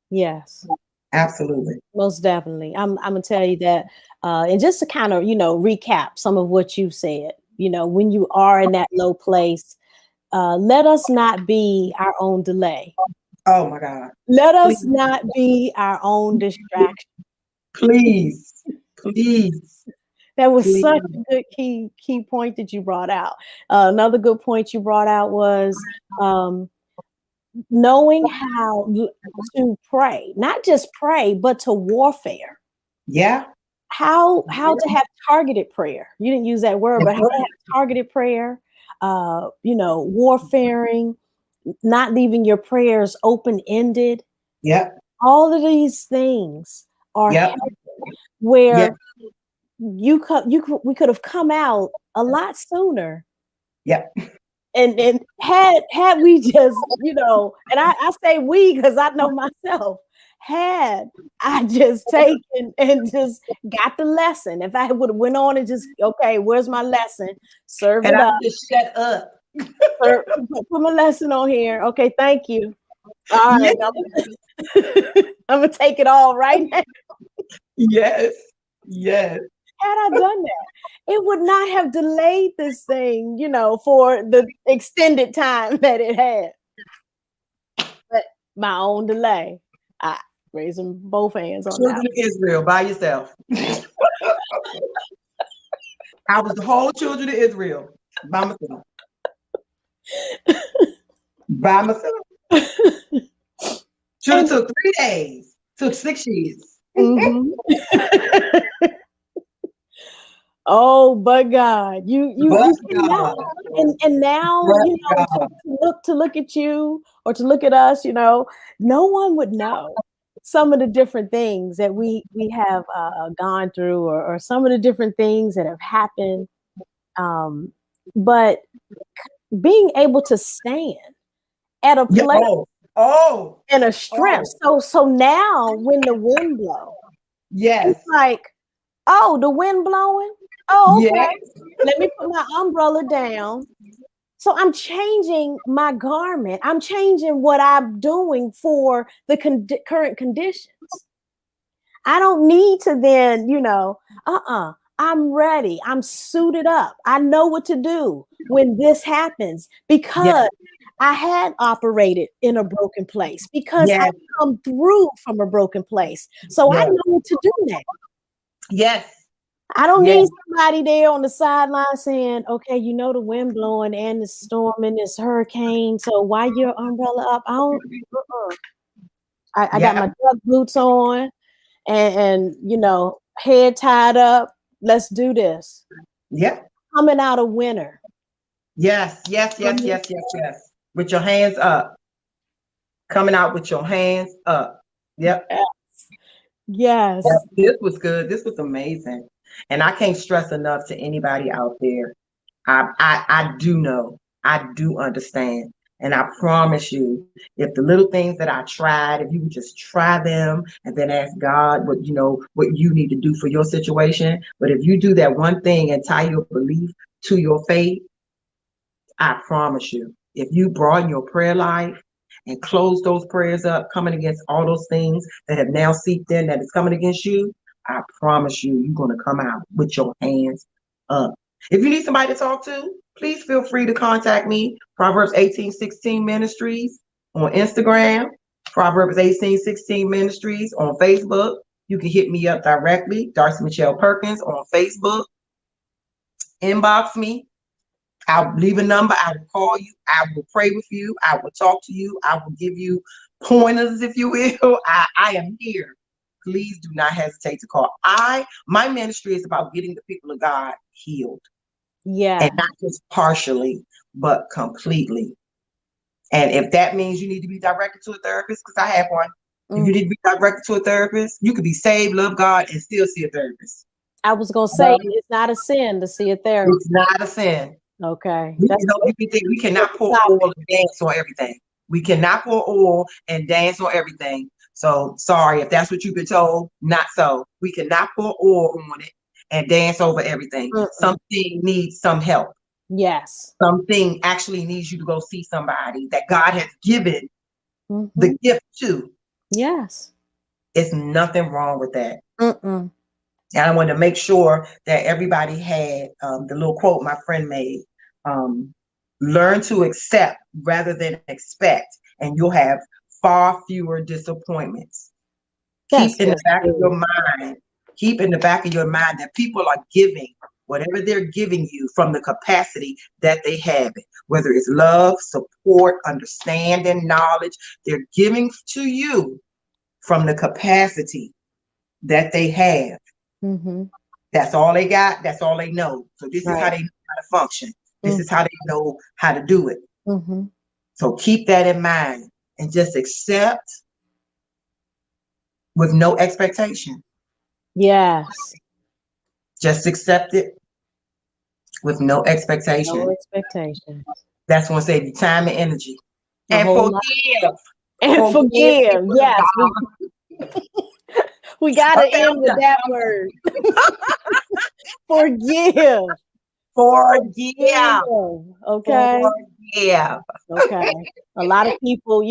Yes,
absolutely.
most definitely. I'm gonna tell you that, and just to kind of recap some of what you said. When you are in that low place, let us not be our own delay.
Oh my God.
Let us
Please,
not be our own distraction.
please, please,
That was
please.
such a good key point that you brought out. Another good point you brought out was um, knowing how to pray, not just pray, but to warfare.
Yeah.
How to have targeted prayer. You didn't use that word, but how to have targeted prayer, warfaring, not leaving your prayers open-ended.
Yep.
All of these things are
Yep. Yep.
where we could have come out a lot sooner.
Yep.
And had we just, and I say we because I know myself, had I just taken and just got the lesson. If I would have went on and just, okay, where's my lesson? Serve
And
it
I
up.
just shut up.
Put my lesson on here. Okay, thank you. All
Yes.
right, I'm gonna take it all right now.
Yes. Yes.
Had I done that, it would not have delayed this thing, for the extended time that it had. But my own delay. I raising both hands on that.
Children of Israel by yourself. I was the whole children of Israel by myself. By myself. Should have
And
took 3 days. Took 6 years.
mhm. Oh, but God,
But
you cannot.
God.
And now,
But God.
to look at you or to look at us, no one would know some of the different things that we have gone through, or some of the different things that have happened. Um, but being able to stand at a
Yeah.
place
Oh. Oh.
and a strength.
Oh.
So now when the wind blows, it's
Yes.
like, oh, the wind blowing. Oh,
Yes.
okay. Let me put my umbrella down. So I'm changing my garment. I'm changing what I'm doing for the current conditions. I don't need to then, I'm ready. I'm suited up. I know what to do when this happens
Yes.
because I had operated in a broken place, because I
Yes.
come through from a broken place. So I
Yes.
know what to do now.
Yes.
I don't
Yes.
need somebody there on the sideline saying, okay, the wind blowing and the storm and this hurricane. So why your umbrella up? I got my
Yeah.
duck boots on and head tied up. Let's do this.
Yeah.
Coming out of winter.
Yes. Yes. Yes. Yes. Yes. Yes. With your hands up. Coming out with your hands up. Yep.
Yes.
Yep. This was good. This was amazing. And I can't stress enough to anybody out there. I do know. I do understand. And I promise you, if the little things that I tried, if you would just try them and then ask God what you need to do for your situation. But if you do that one thing and tie your belief to your faith, I promise you, if you broaden your prayer life and close those prayers up, coming against all those things that have now seeped in that is coming against you, I promise you, you're going to come out with your hands up. If you need somebody to talk to, please feel free to contact me. Proverbs 18:16 Ministries on Instagram, Proverbs 18:16 Ministries on Facebook. You can hit me up directly, Darcy Michelle Perkins on Facebook. Inbox me. I'll leave a number. I will call you. I will pray with you. I will talk to you. I will give you pointers, if you will. I am here. Please do not hesitate to call. My ministry is about getting the people of God healed.
Yeah.
And not just partially, but completely. And if that means you need to be directed to a therapist, because I have one. If you need to be directed to a therapist, you could be saved, love God, and still see a therapist.
I was going to say, it's not a sin to see a therapist.
It's not a sin.
Okay.
We cannot pour oil and dance on everything. We cannot pour oil and dance on everything. So sorry if that's what you've been told. Not so. We cannot pour oil on it and dance over everything. Something needs some help.
Yes.
Something actually needs you to go see somebody that God has given the gift to.
Yes.
It's nothing wrong with that.
Mm-mm.
And I wanted to make sure that everybody had the little quote my friend made. Learn to accept rather than expect, and you'll have far fewer disappointments. Keep in the back of your mind that people are giving whatever they're giving you from the capacity that they have it, whether it's love, support, understanding, knowledge. They're giving to you from the capacity that they have. That's all they got. That's all they know. So this is how they know how to function. This is how they know how to do it. So keep that in mind and just accept with no expectation.
Yes.
Just accept it with no expectation.
No expectations.
That's going to save you time and energy. And forgive.
And forgive. Yes. We got to end with that word. Forgive.
Forgive.
Okay.
Forgive.
Okay. A lot of people,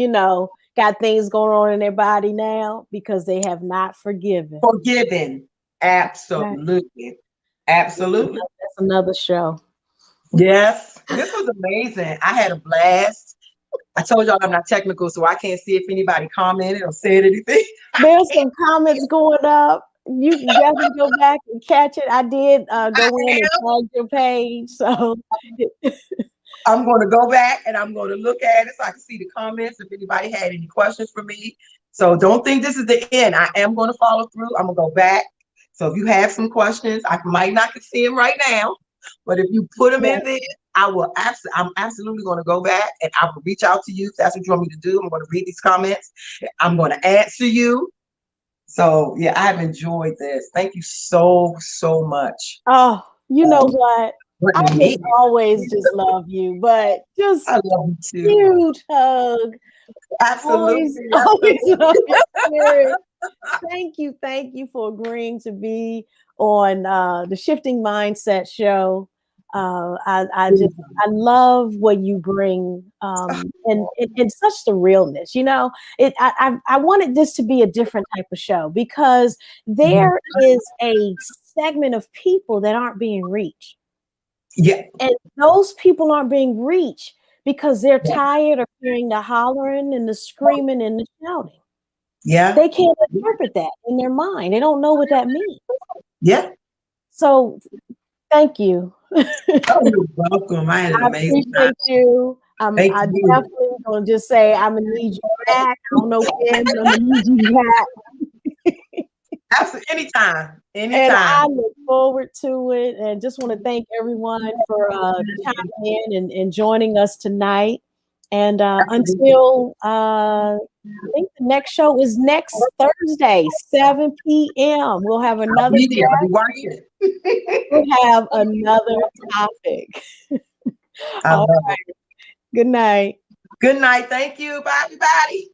got things going on in their body now because they have not forgiven.
Forgiven. Absolutely. Absolutely.
That's another show.
Yes. This was amazing. I had a blast. I told y'all I'm not technical, so I can't see if anybody commented or said anything.
There's some comments going up. You can definitely go back and catch it. I did go in and tag your page. So
I'm going to go back and I'm going to look at it so I can see the comments if anybody had any questions for me. So don't think this is the end. I am going to follow through. I'm going to go back. So if you have some questions, I might not can see them right now, but if you put them in there, I'm absolutely going to go back and I will reach out to you if that's what you want me to do. I'm going to read these comments. I'm going to answer you. So yeah, I've enjoyed this. Thank you so much.
Oh, you know what? I just always just love you, but just
I love you too.
Huge hug.
Absolutely.
Always love your spirit. Thank you for agreeing to be on the Shifting Mindset show. I love what you bring, and such the realness. You know, I wanted this to be a different type of show because there is a segment of people that aren't being reached.
Yeah.
And those people aren't being reached because they're tired of hearing the hollering and the screaming and the shouting.
Yeah.
They can't interpret that in their mind. They don't know what that means.
Yeah.
So thank you.
Oh, you're welcome. I had an amazing time.
Appreciate you. I
you.
definitely gonna just say I'm gonna need you back. I don't know when, but I'm gonna need you back.
Absolutely. Anytime.
And I look forward to it. And just want to thank everyone for chiming in and joining us tonight. And until I think the next show is next Thursday, 7 p.m. We'll have another we'll have another topic. All right. Good night.
Good night. Thank you. Bye, everybody.